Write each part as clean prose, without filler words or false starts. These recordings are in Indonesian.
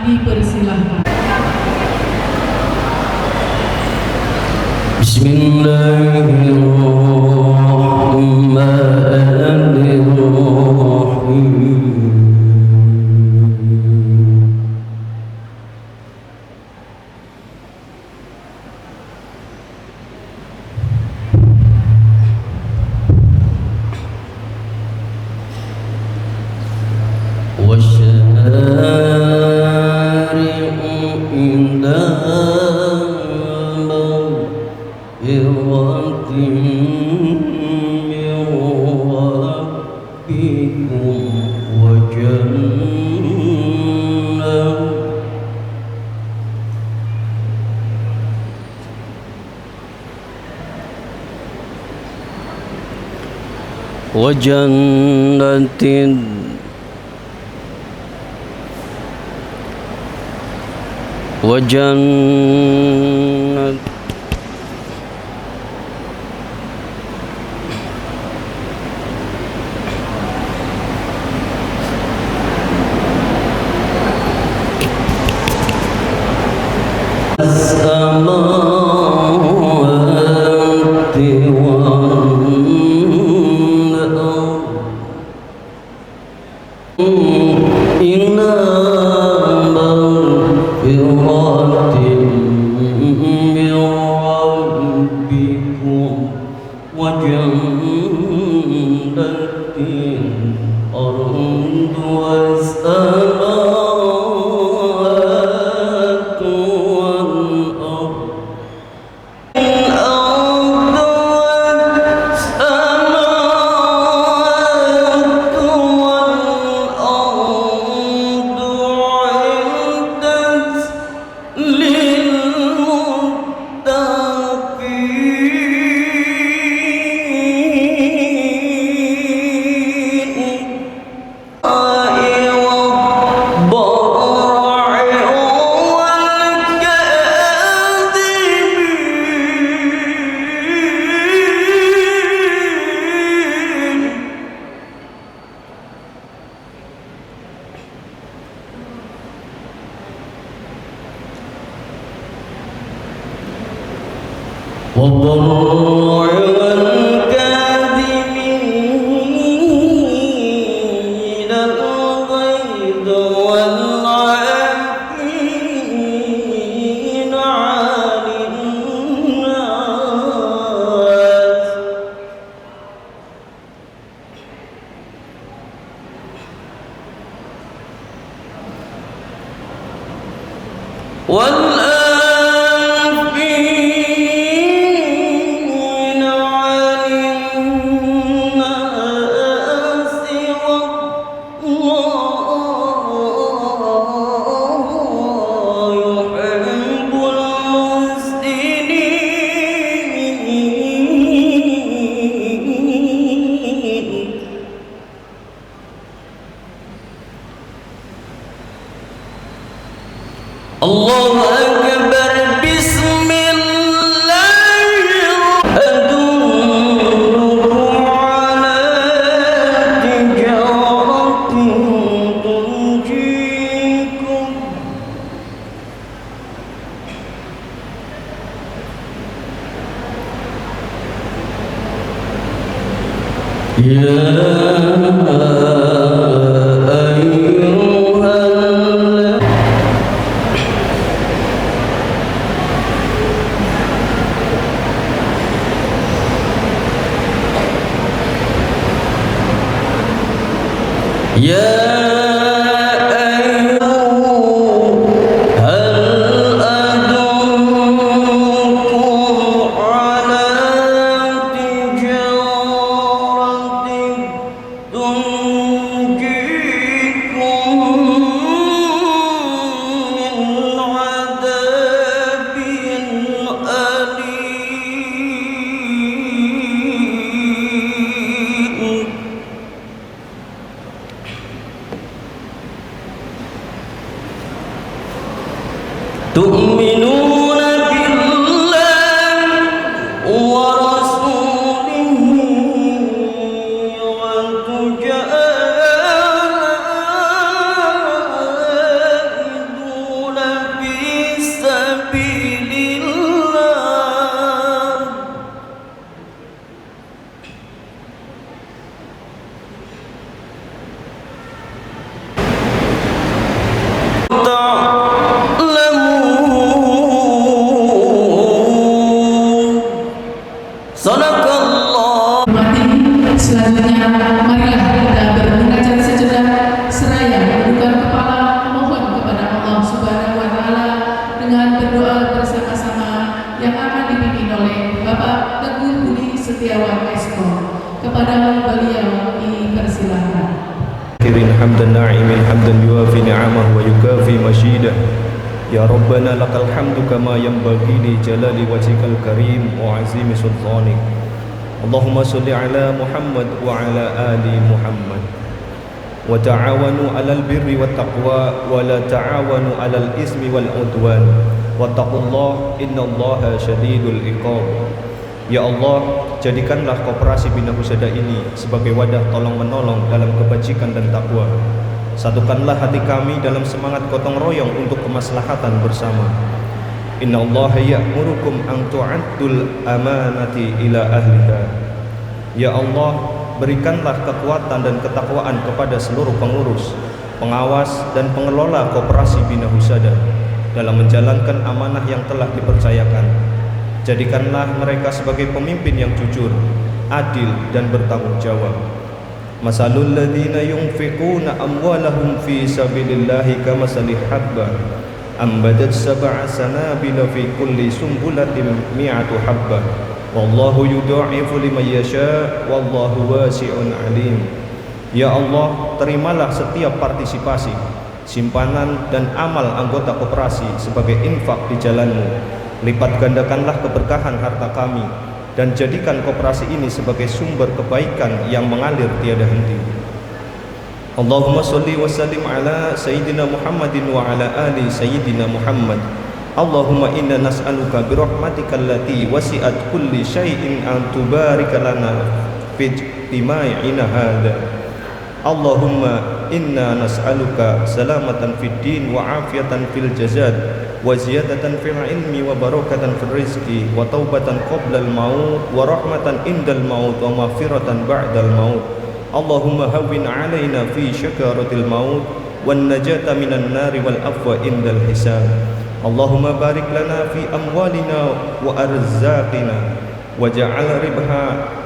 dipersilahkan. Bismillahirrahmanirrahim. مجيدا يا ربنا لك الحمد كما ينبغي لجلال وجهك الكريم وعظيم سلطانك اللهم صل على محمد وعلى آل محمد وتعاونوا على البر والتقوى ولا تعاونوا على الإثم والعدوان واتقوا الله إن الله شديد العقاب. Ya Allah, jadikanlah Koperasi Bina Husada ini sebagai wadah tolong-menolong dalam kebajikan dan takwa. Satukanlah hati kami dalam semangat gotong royong untuk kemaslahatan bersama. Inna Allah ya'murukum an tu'addul amanati ila ahliha. Ya Allah, berikanlah kekuatan dan ketakwaan kepada seluruh pengurus, pengawas dan pengelola Koperasi Bina Husada dalam menjalankan amanah yang telah dipercayakan. Jadikanlah mereka sebagai pemimpin yang jujur, adil dan bertanggung jawab. Masalul ladzina yunfiquna amwalahum fi sabilillahi kamasali habba ambadat sab'a sanabila fi kulli sumbulatin mi'atu habba wallahu yudha'ifu liman yasha wallahu wasi'un alim. Ya Allah, terimalah setiap partisipasi, simpanan dan amal anggota koperasi sebagai infak di jalan-Mu. Lipat gandakanlah keberkahan harta kami dan jadikan koperasi ini sebagai sumber kebaikan yang mengalir tiada henti. Allahumma sholli wa sallim ala sayyidina Muhammadin wa ala ali sayyidina Muhammad. Allahumma inna nas'aluka bi rahmatikal lati wasi'at kulli syai'in an tubarika lana fi ijtima'ina hadha. Allahumma inna nas'aluka salamatan fid din wa afiyatan fil jazad wa ziyadatan fil ilmi wa barakatan fil rizqi wa taubatan qabla al maut wa rahmatan indal maut wa maghfiratan ba'dal maut. Allahumma hawwin 'alaina fi syakaratil maut wan najata minan nari wal afwa indal hisab. Allahumma barik lana fi amwalina wa arzaqina waj'al ribha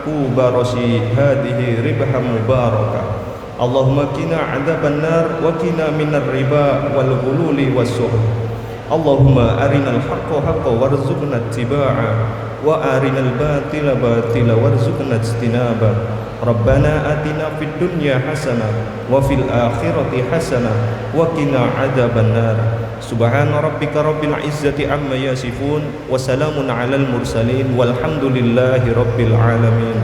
kubarasi hadhihi ribha mubarakah. Allahumma qina 'adzaban nar wa qina minar riba wal ghululi was suhd. Allahumma arinal haqqa haqqan warzuqna ittiba'a wa arinal batila batila warzuqna ijtinaba. Rabbana atina fid dunya hasanah wa fil akhirati hasanah wa qina adzaban nar. Subhana rabbika rabbil izzati amma yasifun wa salamun alal mursalin walhamdulillahi rabbil alamin.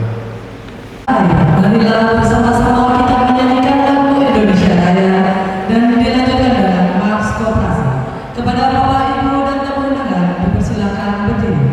Marilah bersama-sama kita menyanyikan lagu Indonesia Raya dan dilanjutkan dengan Mars Koperasi. Kepada Bapak, Ibu dan tamu undangan dipersilakan berdiri.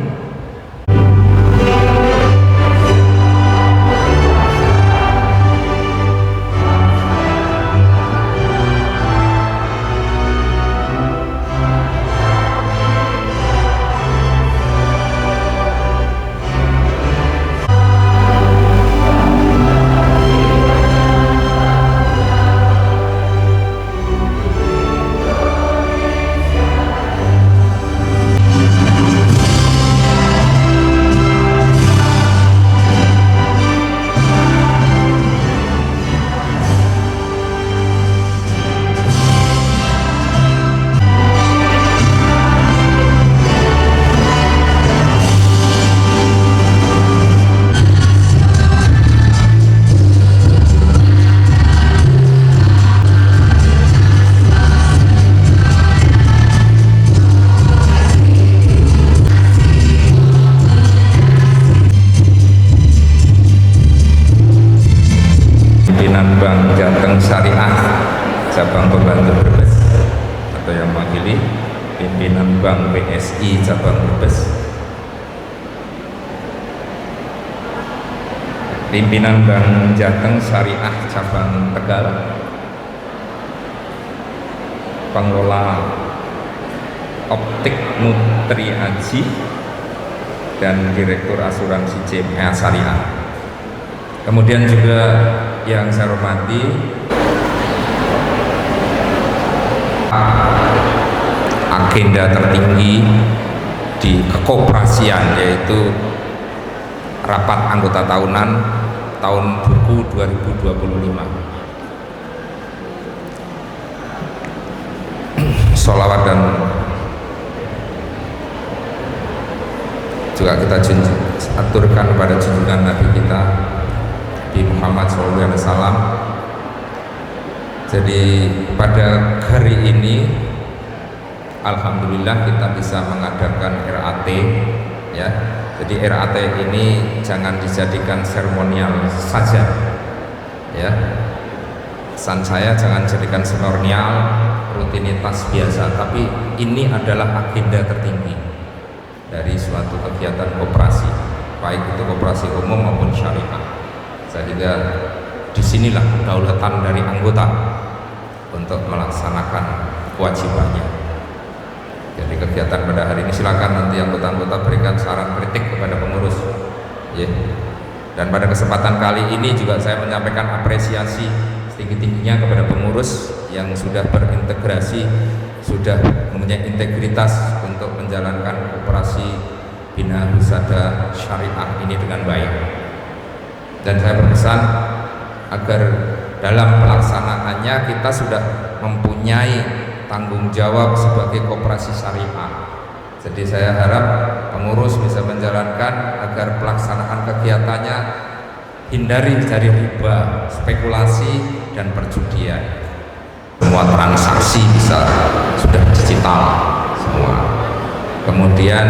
Bank Jateng Syariah Cabang Pembantu Brebes atau yang mewakili pimpinan Bank BSI Cabang Brebes, pimpinan Bank Jateng Syariah Cabang Tegal, pengelola Optik Nutri Aji dan Direktur Asuransi CMA Syariah. Kemudian juga yang saya hormati agenda tertinggi di kekoperasian, yaitu rapat anggota tahunan tahun buku 2025. Sholawat dan juga kita aturkan pada junjungan Nabi kita Nabi Muhammad SAW. Jadi pada hari ini alhamdulillah kita bisa mengadakan RAT ya. Jadi RAT ini jangan dijadikan seremonial saja ya. Pesan saya jangan jadikan seremonial, rutinitas biasa, tapi ini adalah agenda tertinggi dari suatu kegiatan koperasi, baik itu koperasi umum maupun syariah. Sehingga disinilah kedaulatan dari anggota untuk melaksanakan kewajibannya. Jadi kegiatan pada hari ini silakan nanti anggota-anggota berikan saran kritik kepada pengurus ya. Dan pada kesempatan kali ini juga saya menyampaikan apresiasi setinggi-tingginya kepada pengurus yang sudah berintegrasi, sudah mempunyai integritas untuk menjalankan operasi Bina Husada Syariah ini dengan baik. Dan saya berpesan agar dalam pelaksanaannya kita sudah mempunyai tanggung jawab sebagai koperasi syariah. Jadi saya harap pengurus bisa menjalankan agar pelaksanaan kegiatannya hindari dari riba, spekulasi, dan perjudian. Semua transaksi bisa sudah digital semua. Kemudian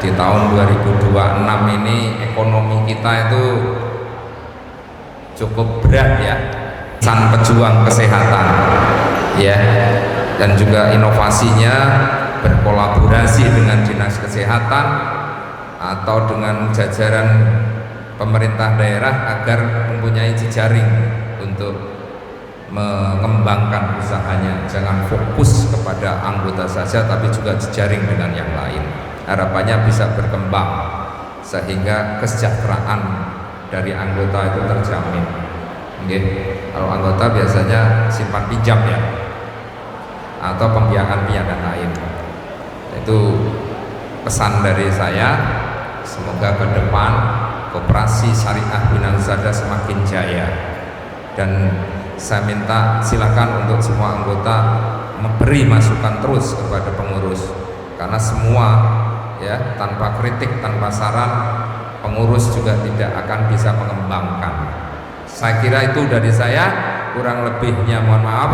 di tahun 2026 ini ekonomi kita itu cukup berat ya. San pejuang kesehatan ya, dan juga inovasinya berkolaborasi dengan dinas kesehatan atau dengan jajaran pemerintah daerah agar mempunyai jejaring untuk mengembangkan usahanya. Jangan fokus kepada anggota saja, tapi juga jejaring dengan yang lain. Harapannya bisa berkembang sehingga kesejahteraan dari anggota itu terjamin. Okay. Kalau anggota biasanya simpan pinjam ya, atau pembiayaan lain. Itu pesan dari saya. Semoga ke depan koperasi syariah Bina Husada semakin jaya. Dan saya minta silakan untuk semua anggota memberi masukan terus kepada pengurus, karena semua ya tanpa kritik, tanpa saran, pengurus juga tidak akan bisa mengembangkan. Saya kira itu dari saya, kurang lebihnya mohon maaf.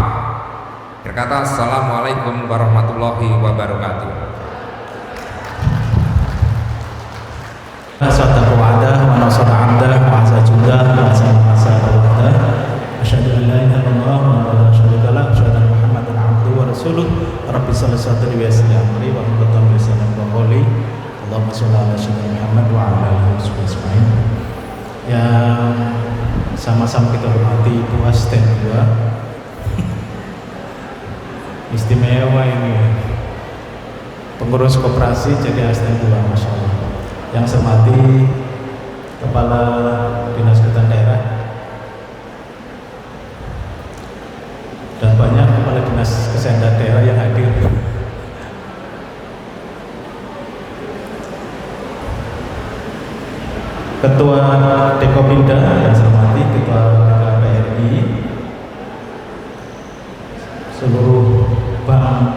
Berkata assalamualaikum warahmatullahi wabarakatuh. Sadaqu wa'dah wa nasara 'abdah wa 'azza jundah wa 'azza wa'dah. Asyhadu an la ilaha illallah wa la syarika lah, asyhadu anna Muhammadan 'abduhu wa rasuluh. Rabbi shalli sadri wa yassir amri wa hlul 'uqdatam min lisani yafqahu qawli. Allahumma shalli ala sayyidina Muhammad wa ala alihi wasallam. Ya, sama-sama kita hormati Ibu Asisten 2. Istimewa ini pengurus koperasi jadi asisten 2, Masya Allah. Yang saya hormati Kepala Dinas Kesehatan Daerah dan banyak Kepala Dinas Kesehatan Daerah yang hadir. Ketua Dekopinda yang saya hormati, Ketua DKPRI, seluruh bank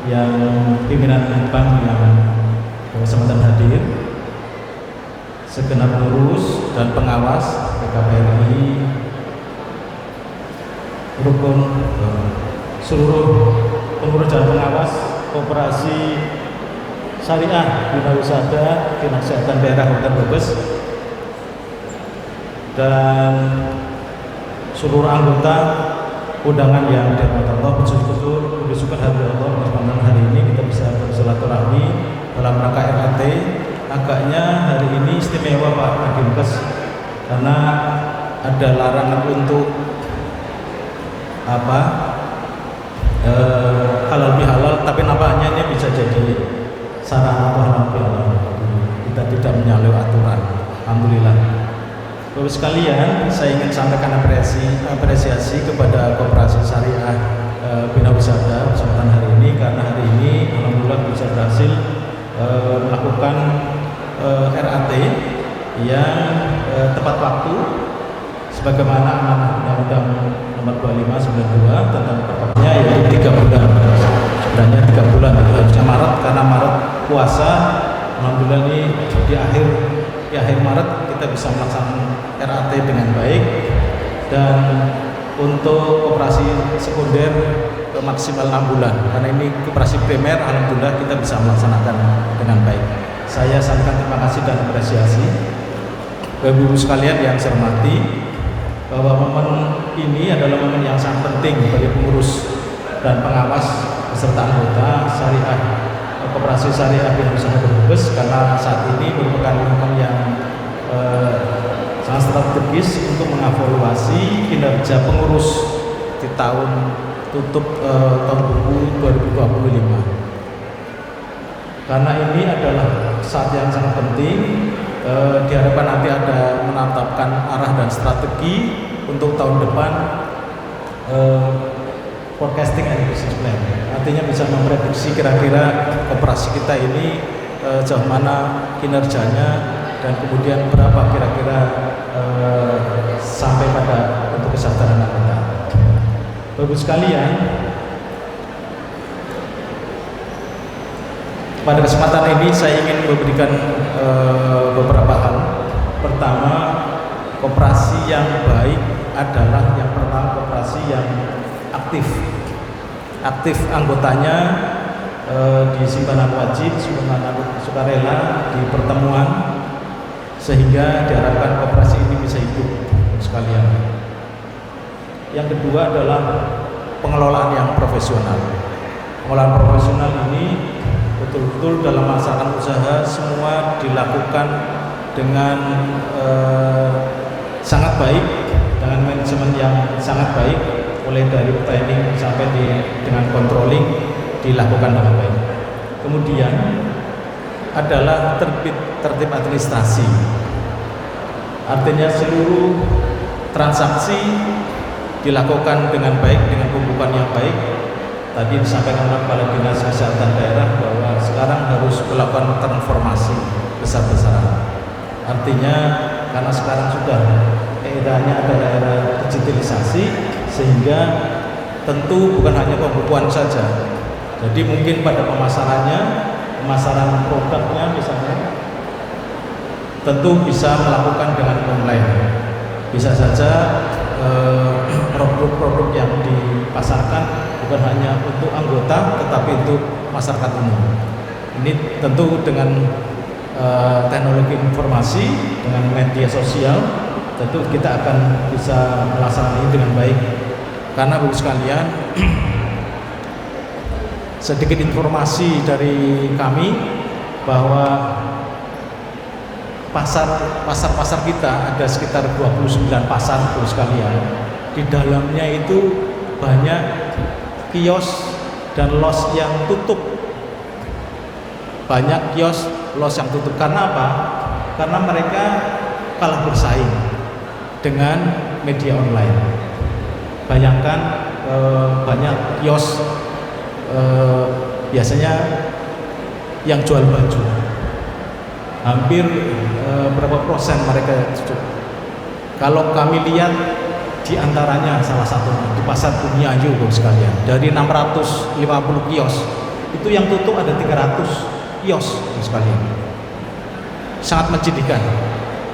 yang pimpinan bank yang berkesempatan hadir, segenap pengurus dan pengawas DKPRI, rukun seluruh pengurus dan pengawas koperasi syariah Bina Husada Dinas Kesehatan Daerah Kabupaten Brebes, dan seluruh anggota undangan yang dirahmati Allah. Betul-betul bersyukur hadirat Allah kesempatan hari ini kita bisa bersilaturahmi dalam rangka RAT. Agaknya hari ini istimewa Pak Adinkes, karena ada larangan untuk halal bihalal, tapi nampaknya ini bisa jadi sarana halal bihalal. Kita tidak menyalahi aturan. Alhamdulillah. Bapak sekalian, saya ingin sampaikan apresiasi kepada Koperasi Syariah Bina Husada kesempatan hari ini, karena hari ini alhamdulillah bisa berhasil melakukan RAT yang tepat waktu sebagaimana amanah Undang-Undang Nomor 25/92 tentang perpaknya, yaitu 3 bulan. Sebenarnya 3 bulan itu harusnya Maret, karena Maret puasa. Alhamdulillah ini di akhir Maret kita bisa melaksanakan RAT dengan baik. Dan untuk koperasi sekunder maksimal 6 bulan. Karena ini koperasi primer, alhamdulillah kita bisa melaksanakan dengan baik. Saya sampaikan terima kasih dan apresiasi. Bapak Ibu sekalian yang saya hormati, bahwa momen ini adalah momen yang sangat penting bagi pengurus dan pengawas beserta anggota syariah Koperasi Syariah Bina Usaha Brebes, karena saat ini merupakan momen yang sangat strategis untuk mengevaluasi kinerja pengurus di tahun tutup tahun buku 2025. Karena ini adalah saat yang sangat penting, diharapkan nanti ada menetapkan arah dan strategi untuk tahun depan, forecasting and business plan. Artinya bisa memprediksi kira-kira koperasi kita ini sejauh mana kinerjanya dan kemudian berapa kira-kira sampai pada untuk kesejahteraan kita. Bapak sekalian, pada kesempatan ini saya ingin memberikan beberapa hal. Pertama, koperasi yang baik adalah yang pertama koperasi yang aktif anggotanya di simpanan wajib, simpanan sukarela, di pertemuan, sehingga diharapkan koperasi ini bisa hidup sekalian. Yang kedua adalah pengelolaan yang profesional. Pengelolaan profesional ini betul-betul dalam melaksanakan usaha semua dilakukan dengan sangat baik, dengan manajemen yang sangat baik, mulai dari planning sampai dengan controlling dilakukan dengan baik. Kemudian adalah tertib administrasi, artinya seluruh transaksi dilakukan dengan baik, dengan pembukaan yang baik. Tadi disampaikan oleh Kepala Dinas Kesehatan Daerah bahwa sekarang harus melakukan transformasi besar-besaran. Artinya karena sekarang sudah eranya adalah era digitalisasi, sehingga tentu bukan hanya pembukuan saja. Jadi mungkin pada pemasaran produknya misalnya, tentu bisa melakukan dengan online. Bisa saja produk-produk yang dipasarkan bukan hanya untuk anggota tetapi untuk masyarakat umum. Ini tentu dengan teknologi informasi, dengan media sosial, tentu kita akan bisa melaksanakan ini dengan baik. Karena Bapak sekalian, sedikit informasi dari kami bahwa pasar kita ada sekitar 29 pasar Bapak sekalian. Di dalamnya itu banyak kios dan los yang tutup. Banyak kios, los yang tutup. Karena apa? Karena mereka kalah bersaing dengan media online. Bayangkan banyak kios biasanya yang jual baju. Hampir berapa persen mereka tutup. Kalau kami lihat di antaranya salah satu di pasar Bumiayu Bapak sekalian, dari 650 kios itu yang tutup ada 300 kios Bapak sekalian. Sangat menyedihkan.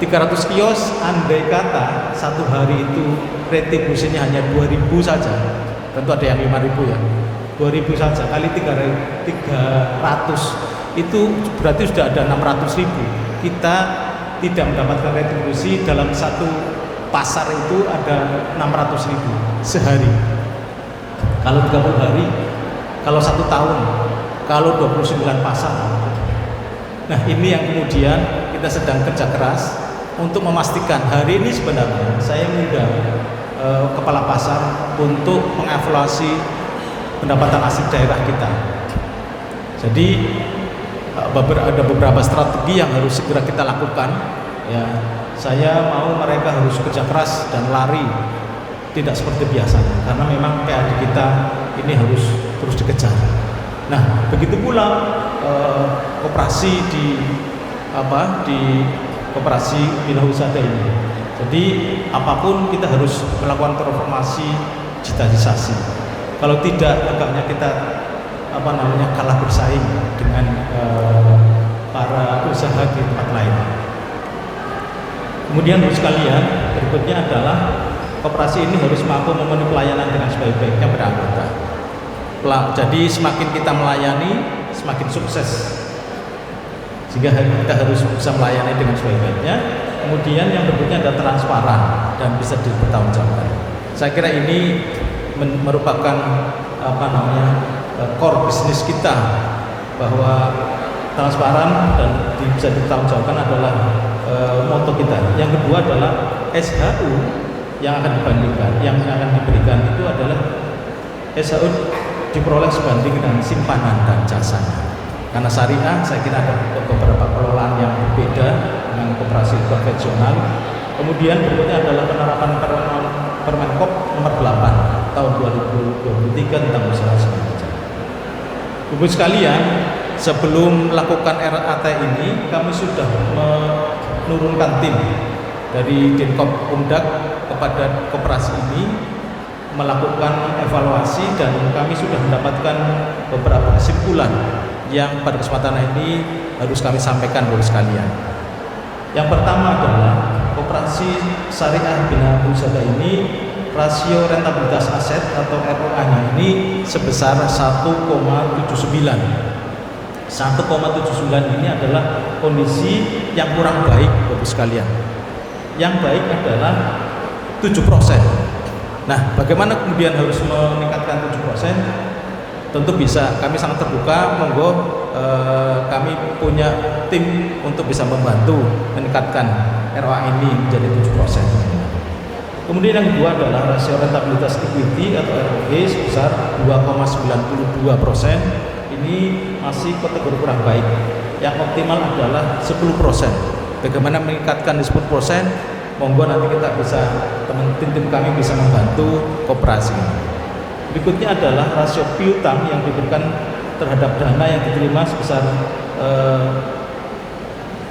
300 kios, andai kata satu hari itu retribusinya hanya 2.000 saja, tentu ada yang 5.000 ya, 2.000 saja kali 300 itu berarti sudah ada 600.000. Kita tidak mendapatkan retribusi dalam satu pasar itu ada 600.000 sehari. Kalau 30 hari, kalau 1 tahun, kalau 29 pasar. Nah ini yang kemudian kita sedang kerja keras untuk memastikan. Hari ini sebenarnya saya mengundang kepala pasar untuk mengevaluasi pendapatan asli daerah kita. Jadi ada beberapa strategi yang harus segera kita lakukan. Ya, saya mau mereka harus kerja keras dan lari, tidak seperti biasanya, karena memang PAD kita ini harus terus dikejar. Nah, begitu pula koperasi di koperasi bina usaha ini. Jadi apapun kita harus melakukan transformasi digitalisasi. Kalau tidak, agaknya kita kalah bersaing dengan para usaha di tempat lain. Kemudian Bapak sekalian, berikutnya adalah koperasi ini harus mampu memenuhi pelayanan dengan sebaik-baiknya pada anggota. Jadi semakin kita melayani, semakin sukses. Sehingga kita harus bisa melayani dengan sebaik-baiknya. Kemudian yang berikutnya adalah transparan dan bisa dipertanggungjawabkan. Saya kira ini merupakan core bisnis kita, bahwa transparan dan bisa dipertanggungjawabkan adalah moto kita. Yang kedua adalah SHU yang akan diberikan itu adalah SHU diperoleh sebanding dengan simpanan dan jasanya. Karena syariah saya kira ada beberapa pengelolaan yang berbeda dengan koperasi konvensional. Kemudian berikutnya adalah penerapan Permenkop nomor 8 tahun 2023 tentang usaha semacam. Ibu sekalian, sebelum melakukan RAT ini kami sudah menurunkan tim dari Dinkop Umdak kepada koperasi ini melakukan evaluasi, dan kami sudah mendapatkan beberapa kesimpulan yang pada kesempatan ini harus kami sampaikan kepada sekalian. Yang pertama adalah koperasi syariah bina usaha ini rasio rentabilitas aset atau ROA-nya ini sebesar 1,79. 1,79 ini adalah kondisi yang kurang baik Bapak sekalian. Yang baik adalah 7%. Nah, bagaimana kemudian harus meningkatkan 7%? Tentu bisa, kami sangat terbuka, monggo kami punya tim untuk bisa membantu meningkatkan ROA ini menjadi 7%. Kemudian yang kedua adalah rasio rentabilitas equity atau ROE sebesar 2,92%. Ini masih kategori kurang baik. Yang optimal adalah 10%. Bagaimana meningkatkan di 10%? Monggo nanti kita bisa, tim kami bisa membantu koperasi. Berikutnya adalah rasio piutang yang diberikan terhadap dana yang diterima sebesar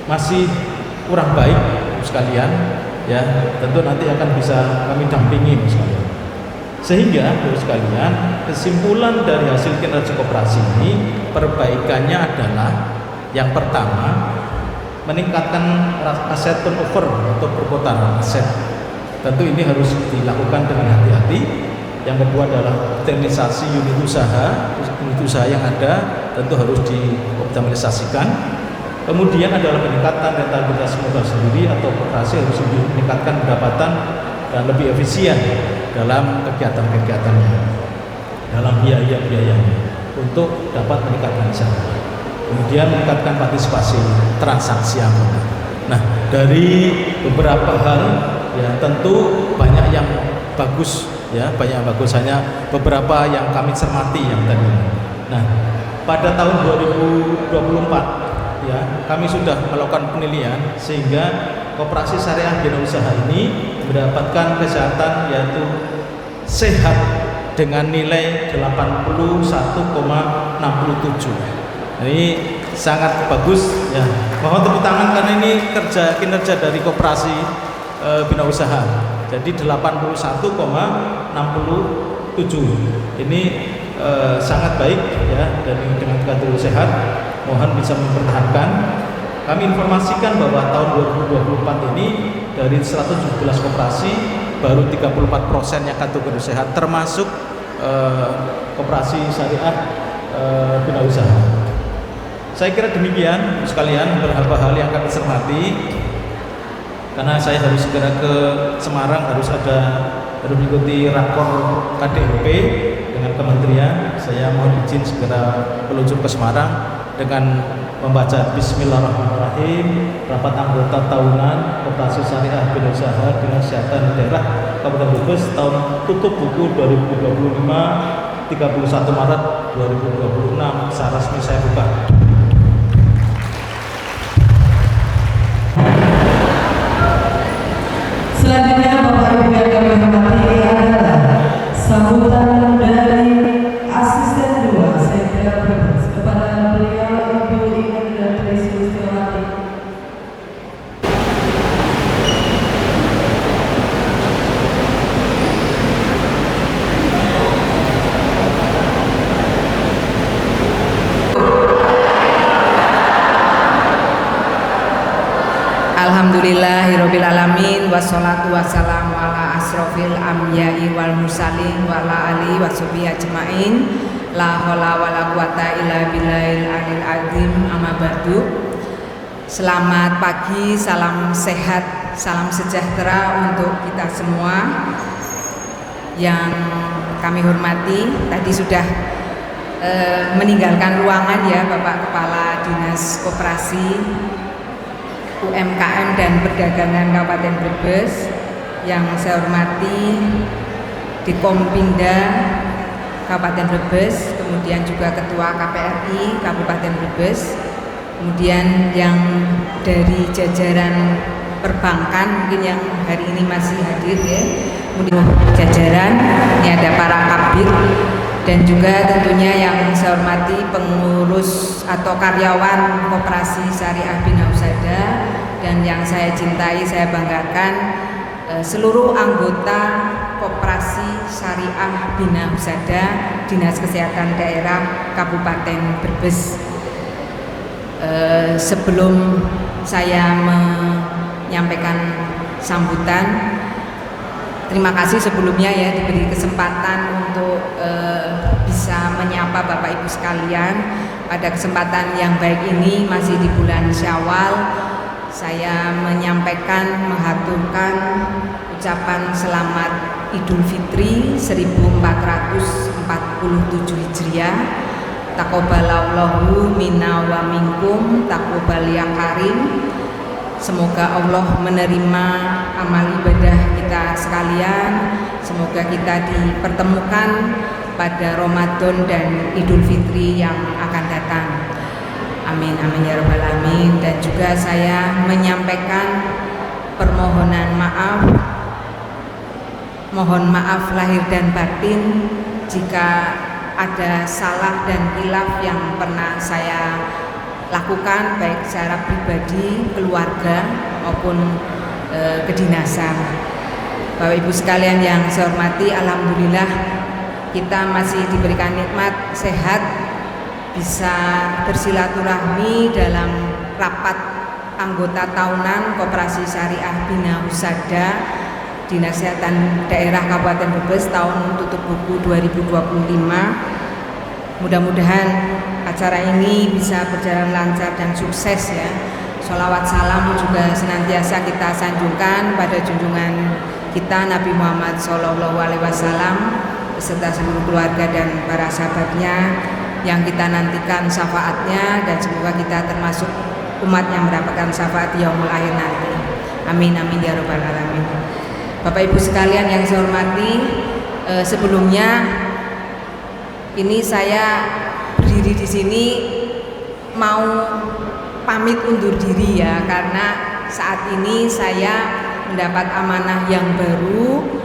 masih kurang baik sekalian, ya. Tentu nanti akan bisa kami dampingi sekalian. Sehingga sekalian, kesimpulan dari hasil kinerja koperasi ini, perbaikannya adalah yang pertama, meningkatkan aset turnover atau perputaran aset. Tentu ini harus dilakukan dengan hati-hati. Yang kedua adalah optimalisasi unit usaha yang ada tentu harus dioptimalisasikan. Kemudian adalah peningkatan rentabilitas modal sendiri atau koperasi harus meningkatkan pendapatan dan lebih efisien dalam kegiatan-kegiatannya, dalam biaya-biayanya untuk dapat meningkatkan usaha. Kemudian meningkatkan partisipasi transaksi yang benar. Nah, dari beberapa hal ya tentu banyak yang bagus, ya banyak yang bagus, hanya beberapa yang kami cermati yang tadi. Nah, pada tahun 2024 ya kami sudah melakukan penilaian sehingga koperasi syariah bina usaha ini mendapatkan kesehatan yaitu sehat dengan nilai 81,67. Ini sangat bagus ya. Mohon tepuk tangan karena ini kinerja dari koperasi bina usaha. Jadi 81,67. Ini sangat baik ya, dan dengan kategori sehat. Mohon bisa mempertahankan. Kami informasikan bahwa tahun 2024 ini dari 117 koperasi baru 34% yang kategori sehat, termasuk koperasi syariah bina usaha. Saya kira demikian sekalian beberapa hal yang kami cermati, karena saya harus segera ke Semarang, harus mengikuti rakor KDMP dengan kementerian. Saya mohon izin segera meluncur ke Semarang dengan membaca Bismillahirrahmanirrahim, rapat anggota tahunan Koperasi Syariah Bina Usaha Dinas Kesehatan Daerah Kabupaten Brebes tahun tutup buku 2025 31 Maret 2026. Secara resmi saya buka. Selanjutnya Bapak Ibu yang kami hormati adalah sambutan dari asisten 2 Sekda Brebes kepada beliau Ibu Ina dan Tri Sulistiawati. Alhamdulillahirabbil alamin wassalatu wassalamu ala asrofil anbiya'i wal mursalin wa ala alihi washabihi ajmain. La haula wala quwata illa billahil aliyil azim. Amma ba'du. Selamat pagi, salam sehat, salam sejahtera untuk kita semua yang kami hormati. Tadi sudah meninggalkan ruangan ya Bapak Kepala Dinas Koperasi UMKM dan Perdagangan Kabupaten Brebes, yang saya hormati Dikom-Pinda Kabupaten Brebes, kemudian juga Ketua KPRI Kabupaten Brebes, kemudian yang dari jajaran perbankan mungkin yang hari ini masih hadir ya, kemudian jajaran ini ada para kabir, dan juga tentunya yang saya hormati pengurus atau karyawan Koperasi Syariah Bina Husada, dan yang saya cintai, saya banggakan seluruh anggota Koperasi Syariah Bina Husada Dinas Kesehatan Daerah Kabupaten Brebes. Sebelum saya menyampaikan sambutan, terima kasih sebelumnya ya diberi kesempatan untuk bisa menyapa Bapak Ibu sekalian pada kesempatan yang baik ini. Masih di bulan Syawal, saya menyampaikan, menghaturkan ucapan selamat Idul Fitri 1447 Hijriah. Taqabbalallahu minna wa minkum taqabbal ya karim. Semoga Allah menerima amal ibadah kita sekalian. Semoga kita dipertemukan pada Ramadan dan Idul Fitri yang akan datang. Amin amin ya rabbal alamin. Dan juga saya menyampaikan permohonan maaf, mohon maaf lahir dan batin jika ada salah dan khilaf yang pernah saya lakukan baik secara pribadi, keluarga maupun kedinasan. Bapak Ibu sekalian yang saya hormati, alhamdulillah kita masih diberikan nikmat sehat, bisa bersilaturahmi dalam rapat anggota tahunan Koperasi Syariah Bina Husada Dinas Kesehatan Daerah Kabupaten Brebes tahun tutup buku 2025. Mudah-mudahan acara ini bisa berjalan lancar dan sukses ya. Sholawat salam juga senantiasa kita sanjungkan pada junjungan kita Nabi Muhammad SAW beserta seluruh keluarga dan para sahabatnya, yang kita nantikan syafaatnya, dan semoga kita termasuk umat yang mendapatkan syafaat di yaumul akhir nanti. Amin amin ya rabbal alamin. Bapak Ibu sekalian yang saya hormati, sebelumnya ini saya berdiri di sini mau pamit undur diri ya, karena saat ini saya mendapat amanah yang baru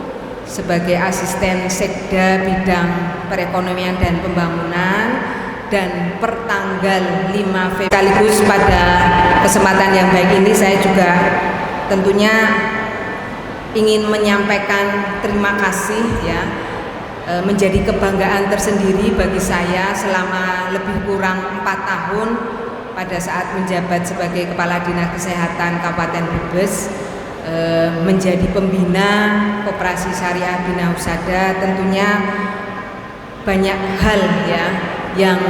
sebagai asisten Sekda bidang perekonomian dan pembangunan, dan per tanggal 5 Februari sekaligus pada kesempatan yang baik ini saya juga tentunya ingin menyampaikan terima kasih ya, menjadi kebanggaan tersendiri bagi saya selama lebih kurang 4 tahun pada saat menjabat sebagai Kepala Dinas Kesehatan Kabupaten Brebes, menjadi pembina Koperasi Syariah Bina Husada. Tentunya banyak hal ya yang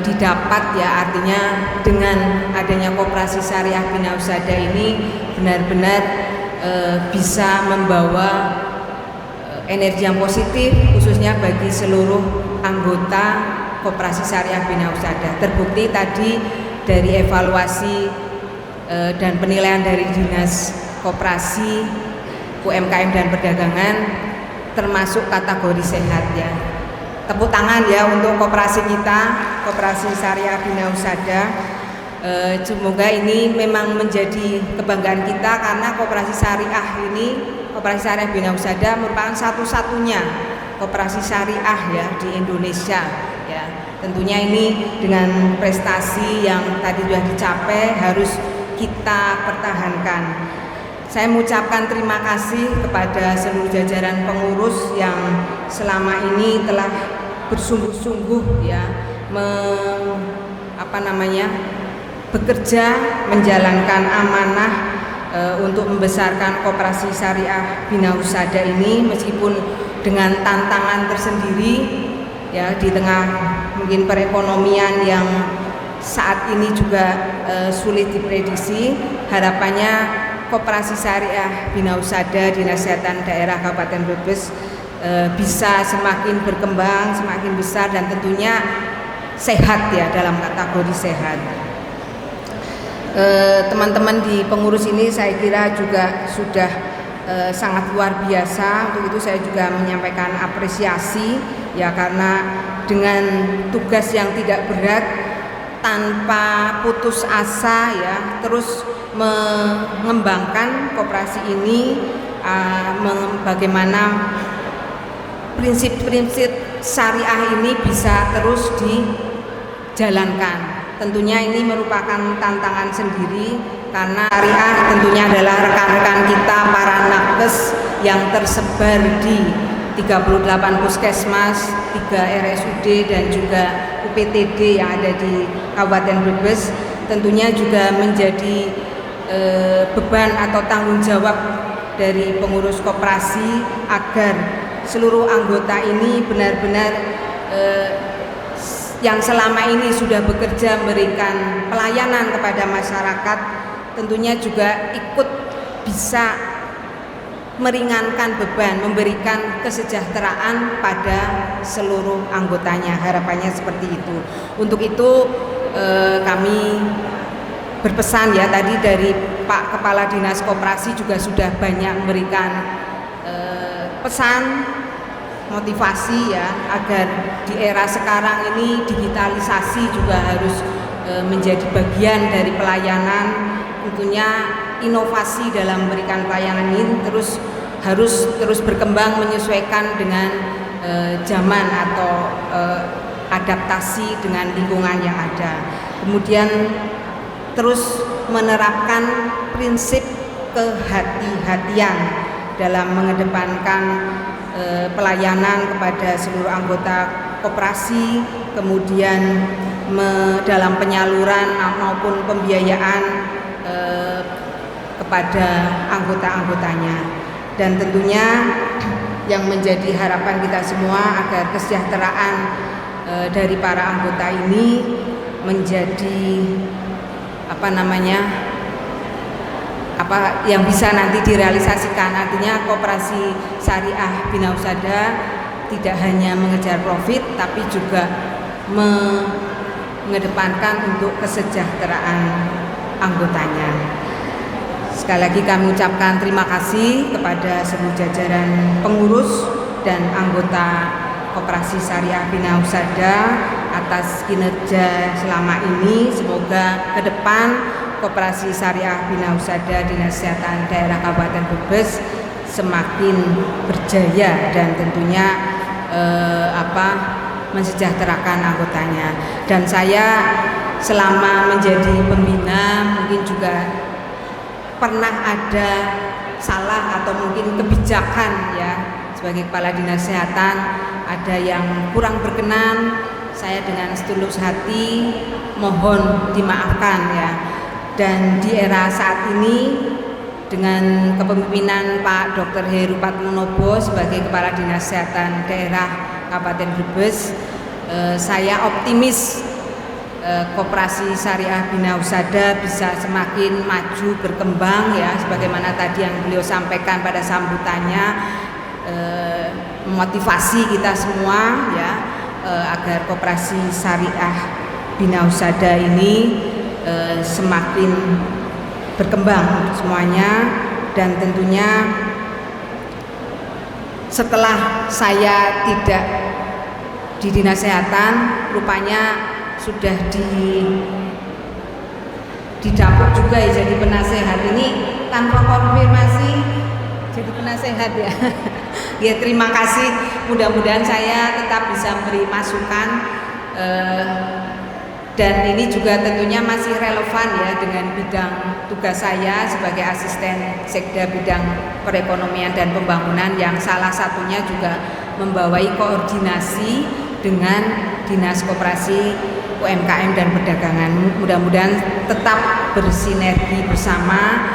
didapat ya, artinya dengan adanya Koperasi Syariah Bina Husada ini benar-benar bisa membawa energi yang positif khususnya bagi seluruh anggota Koperasi Syariah Bina Husada. Terbukti tadi dari evaluasi dan penilaian dari Dinas Koperasi UMKM dan Perdagangan termasuk kategori sehat ya. Tepuk tangan ya untuk koperasi kita, Koperasi Syariah Bina Husada. Semoga ini memang menjadi kebanggaan kita, karena Koperasi Syariah ini, Koperasi Syariah Bina Husada merupakan satu-satunya koperasi syariah ya di Indonesia ya. Tentunya ini dengan prestasi yang tadi sudah dicapai harus kita pertahankan. Saya mengucapkan terima kasih kepada seluruh jajaran pengurus yang selama ini telah bersungguh-sungguh ya bekerja menjalankan amanah untuk membesarkan Koperasi Syariah Bina Husada ini, meskipun dengan tantangan tersendiri ya di tengah mungkin perekonomian yang saat ini juga sulit diprediksi. Harapannya Koperasi Syariah Bina Usada Dinas Kesehatan Daerah Kabupaten Brebes bisa semakin berkembang, semakin besar, dan tentunya sehat ya, dalam kategori sehat. Teman-teman di pengurus ini saya kira juga sudah sangat luar biasa. Untuk itu saya juga menyampaikan apresiasi ya, karena dengan tugas yang tidak berat, tanpa putus asa ya, terus mengembangkan koperasi ini, bagaimana prinsip-prinsip syariah ini bisa terus dijalankan. Tentunya ini merupakan tantangan sendiri, karena syariah tentunya adalah rekan-rekan kita para nakes yang tersebar di 38 puskesmas, 3 RSUD dan juga UPTD yang ada di Kabupaten Brebes. Tentunya juga menjadi beban atau tanggung jawab dari pengurus koperasi agar seluruh anggota ini benar-benar yang selama ini sudah bekerja memberikan pelayanan kepada masyarakat, tentunya juga ikut bisa meringankan beban, memberikan kesejahteraan pada seluruh anggotanya. Harapannya seperti itu. Untuk itu kami berpesan ya, tadi dari Pak Kepala Dinas Koperasi juga sudah banyak memberikan pesan motivasi ya, agar di era sekarang ini digitalisasi juga harus menjadi bagian dari pelayanan. Tentunya inovasi dalam memberikan pelayanan ini harus terus berkembang menyesuaikan dengan zaman atau adaptasi dengan lingkungan yang ada. Kemudian terus menerapkan prinsip kehati-hatian dalam mengedepankan pelayanan kepada seluruh anggota koperasi, kemudian dalam penyaluran maupun pembiayaan kepada anggota-anggotanya. Dan tentunya yang menjadi harapan kita semua agar kesejahteraan dari para anggota ini menjadi yang bisa nanti direalisasikan. Artinya Koperasi Syariah Bina Usada tidak hanya mengejar profit, tapi juga mengedepankan untuk kesejahteraan anggotanya. Sekali lagi kami ucapkan terima kasih kepada seluruh jajaran pengurus dan anggota Koperasi Syariah Bina Usada atas kinerja selama ini. Semoga ke depan Koperasi Syariah Bina Usada Dinas Kesehatan Daerah Kabupaten Brebes semakin berjaya dan tentunya mensejahterakan anggotanya. Dan saya selama menjadi pembina mungkin juga pernah ada salah atau mungkin kebijakan ya, sebagai kepala dinas kesehatan ada yang kurang berkenan. Saya dengan setulus hati mohon dimaafkan ya. Dan di era saat ini dengan kepemimpinan Pak Dr. Heru Patmonobo sebagai Kepala Dinas Kesehatan Daerah Kabupaten Brebes, saya optimis Koperasi Syariah Bina Usada bisa semakin maju berkembang ya, sebagaimana tadi yang beliau sampaikan pada sambutannya, memotivasi kita semua ya, agar Koperasi Syariah Bina Usada ini semakin berkembang semuanya. Dan tentunya setelah saya tidak di dinas kesehatan, rupanya sudah didapuk juga ya jadi penasehat. Ini tanpa konfirmasi jadi penasehat ya. Ya terima kasih, mudah-mudahan saya tetap bisa memberi masukan, dan ini juga tentunya masih relevan ya dengan bidang tugas saya sebagai asisten sekda bidang perekonomian dan pembangunan, yang salah satunya juga membawai koordinasi dengan Dinas Koperasi UMKM dan Perdagangan. Mudah-mudahan tetap bersinergi bersama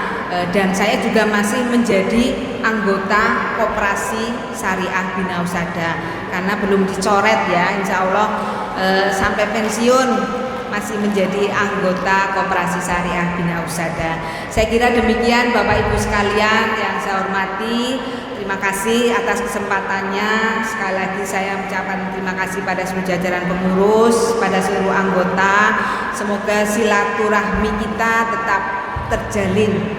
dan saya juga masih menjadi anggota Koperasi Syariah Bina Usada karena belum dicoret ya, insya Allah sampai pensiun masih menjadi anggota Koperasi Syariah Bina Usada. Saya kira demikian Bapak Ibu sekalian yang saya hormati. Terima kasih atas kesempatannya. Sekali lagi saya mengucapkan terima kasih pada seluruh jajaran pengurus, pada seluruh anggota. Semoga silaturahmi kita tetap terjalin.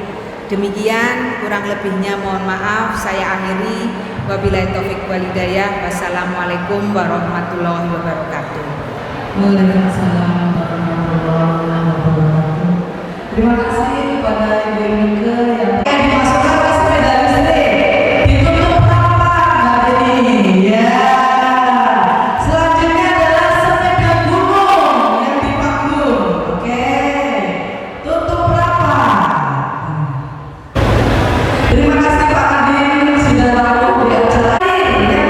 Demikian, kurang lebihnya mohon maaf. Saya akhiri. Wabillahi taufik wal hidayah. Wassalamualaikum warahmatullahi wabarakatuh. Waalaikumsalam warahmatullahi wabarakatuh. Terima kasih kepada Ibu Mika yang dimasukkan ke sepeda listrik. Ditutup rapat Mbak Deni. Ya. Selanjutnya adalah sepeda gunung yang dipaku. Oke. Tutup rapat. Terima kasih Pak Adin sudah tahu di acara ini.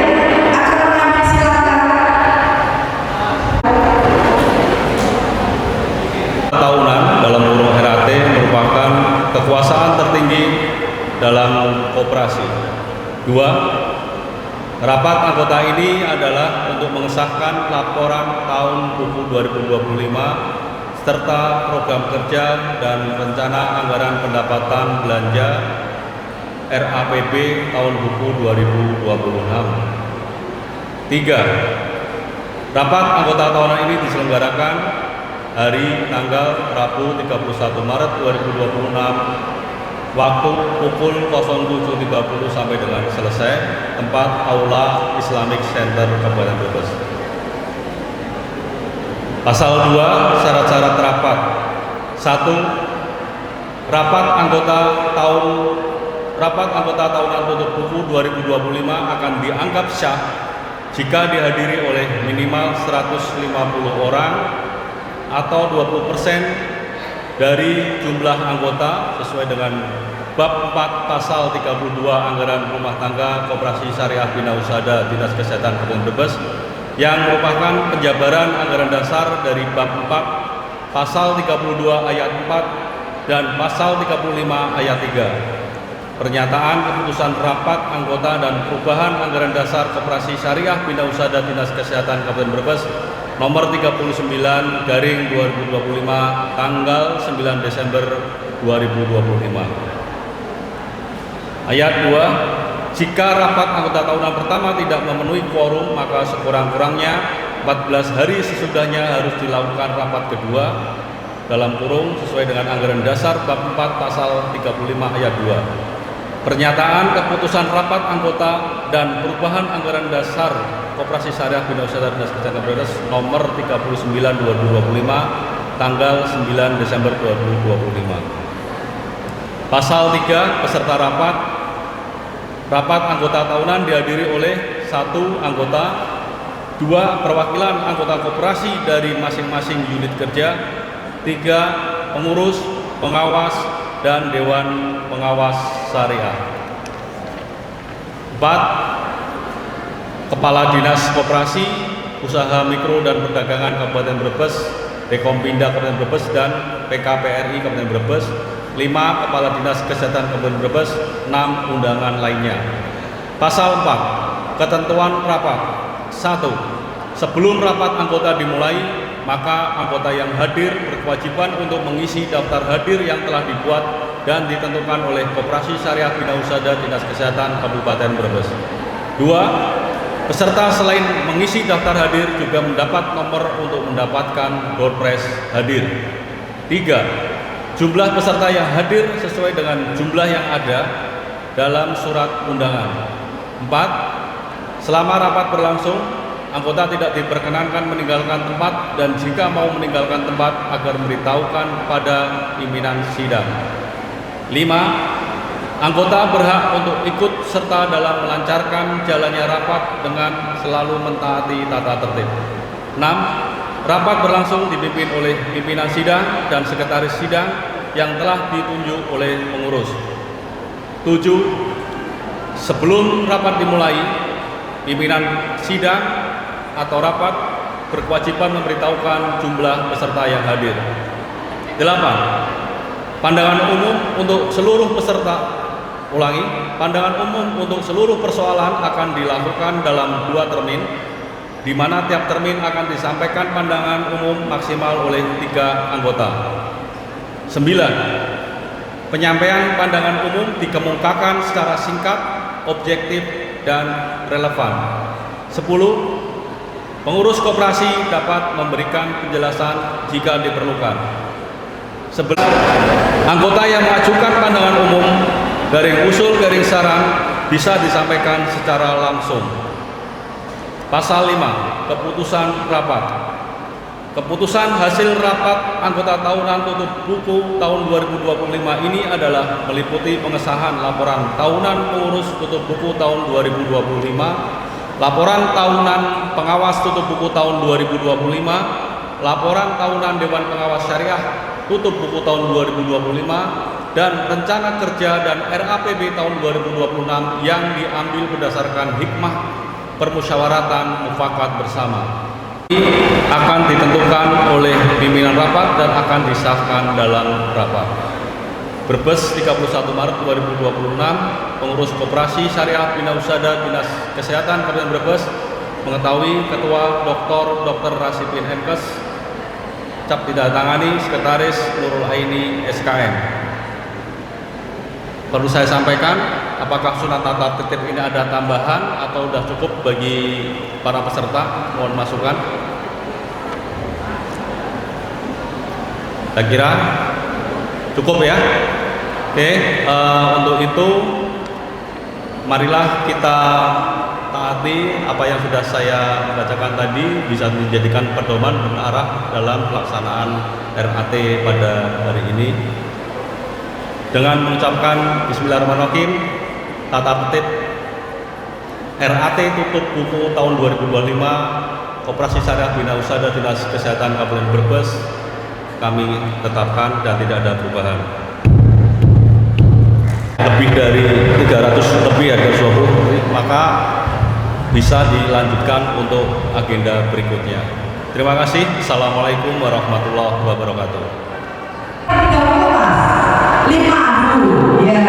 Akan mengambil silakan. Tahunan dalam kurung RAT merupakan kekuasaan tertinggi dalam koperasi. 2. Rapat anggota ini adalah untuk mengesahkan laporan tahun buku 2025 serta program kerja dan rencana anggaran pendapatan belanja RAPB tahun buku 2026. 3. Rapat anggota tahunan ini diselenggarakan hari tanggal Rabu 31 Maret 2026 waktu pukul 07.30 sampai dengan selesai, tempat Aula Islamic Center Kabupaten Brebes. Pasal 2 syarat-syarat rapat. 1. Rapat anggota tahunan tutup buku 2025 akan dianggap sah jika dihadiri oleh minimal 150 orang atau 20% dari jumlah anggota sesuai dengan bab 4 pasal 32 anggaran rumah tangga Koperasi Syariah Bina Usada Dinas Kesehatan Kabupaten Brebes yang merupakan penjabaran anggaran dasar dari bab 4 pasal 32 ayat 4 dan pasal 35 ayat 3. Pernyataan keputusan rapat anggota dan perubahan anggaran dasar Koperasi Syariah Bina Usada Dinas Kesehatan Kabupaten Brebes nomor 39/2025 tanggal 9 Desember 2025. Ayat 2. Jika rapat anggota tahunan pertama tidak memenuhi quorum, maka sekurang-kurangnya 14 hari sesudahnya harus dilakukan rapat kedua dalam kurung sesuai dengan anggaran dasar bab 4 pasal 35 ayat 2. Pernyataan keputusan rapat anggota dan perubahan anggaran dasar Koperasi Syariah Bina Usada Dinas Kesehatan Kabupaten Brebes nomor 39/2025 tanggal 9 Desember 2025. Pasal 3 peserta rapat. Rapat anggota tahunan dihadiri oleh 1 anggota, 2 perwakilan anggota koperasi dari masing-masing unit kerja, 3 pengurus, pengawas, dan Dewan Pengawas Syariah. 4. Kepala Dinas Koperasi, Usaha Mikro dan Perdagangan Kabupaten Brebes, Dekompinda Kabupaten Brebes, dan PKPRI Kabupaten Brebes. 5. Kepala Dinas Kesehatan Kabupaten Brebes. 6. Undangan lainnya. Pasal 4. Ketentuan rapat. 1. Sebelum rapat anggota dimulai, maka anggota yang hadir berkewajiban untuk mengisi daftar hadir yang telah dibuat dan ditentukan oleh Koperasi Syariah Bina Usada Dinas Kesehatan Kabupaten Brebes. 2. Peserta selain mengisi daftar hadir juga mendapat nomor untuk mendapatkan door prize hadir. 3. Jumlah peserta yang hadir sesuai dengan jumlah yang ada dalam surat undangan. 4. Selama rapat berlangsung, anggota tidak diperkenankan meninggalkan tempat dan jika mau meninggalkan tempat agar memberitahukan pada pimpinan sidang. 5. Anggota berhak untuk ikut serta dalam melancarkan jalannya rapat dengan selalu mentaati tata tertib. 6. Rapat berlangsung dipimpin oleh pimpinan sidang dan sekretaris sidang yang telah ditunjuk oleh pengurus. 7. Sebelum rapat dimulai, pimpinan sidang atau rapat berkewajiban memberitahukan jumlah peserta yang hadir. 8. Pandangan umum untuk seluruh peserta, pandangan umum untuk seluruh persoalan akan dilakukan dalam 2 termin, di mana tiap termin akan disampaikan pandangan umum maksimal oleh 3 anggota. 9. Penyampaian pandangan umum dikemukakan secara singkat, objektif, dan relevan. 10. Pengurus koperasi dapat memberikan penjelasan jika diperlukan. 11. Anggota yang mengajukan pandangan umum, garing usul, garing saran bisa disampaikan secara langsung. Pasal 5. Keputusan rapat. Keputusan hasil rapat anggota tahunan tutup buku tahun 2025 ini adalah meliputi pengesahan laporan tahunan pengurus tutup buku tahun 2025, laporan tahunan pengawas tutup buku tahun 2025, laporan tahunan Dewan Pengawas Syariah tutup buku tahun 2025, dan rencana kerja dan RAPB tahun 2026 yang diambil berdasarkan hikmah permusyawaratan mufakat bersama. Ini akan ditentukan oleh pimpinan rapat dan akan disahkan dalam rapat. Brebes 31 Maret 2026, pengurus koperasi syariah Bina Usada Dinas Kesehatan Kabupaten Brebes mengetahui Ketua Dr. Rasipin Mkes, cap ditandatangani Sekretaris Nurul Aini SKM. Perlu saya sampaikan, apakah sunat tata tertib ini ada tambahan atau sudah cukup bagi para peserta? Mohon masukan. Saya kira cukup ya. Oke, untuk itu marilah kita taati apa yang sudah saya bacakan tadi, bisa menjadikan pedoman berarah dalam pelaksanaan RAT pada hari ini. Dengan mengucapkan Bismillahirrahmanirrahim, tata tertib RAT tutup buku tahun 2025 Koperasi Syariah Bina Usada Dinas Kesehatan Kabupaten Brebes kami tetapkan dan tidak ada perubahan. Lebih dari 300 lebih ada 20, maka bisa dilanjutkan untuk agenda berikutnya. Terima kasih. Assalamualaikum warahmatullahi wabarakatuh. 5 ya.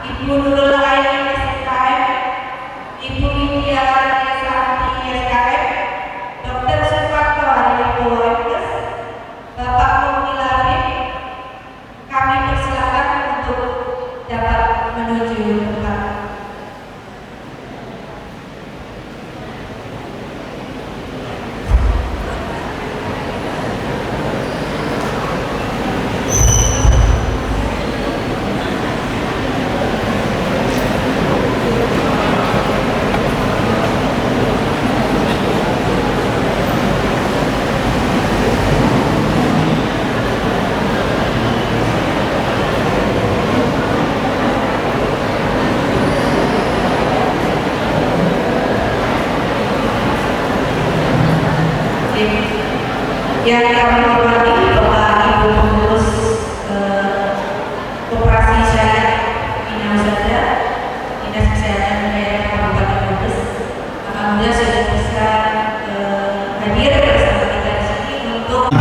Ibu Nurul Aini SKM, Ibu Widya Santi SKM, Dr. Suparto Haryono Waites, Bapak Mukti Labib, kami persilakan untuk dapat menuju tempat. Yang kami hormati Bapak Ibu pengurus Koperasi Syariah Bina Usaha Dinas Kesehatan Daerah Kabupaten Brebes, alhamdulillah sudah bisa hadir bersama kita di sini untuk.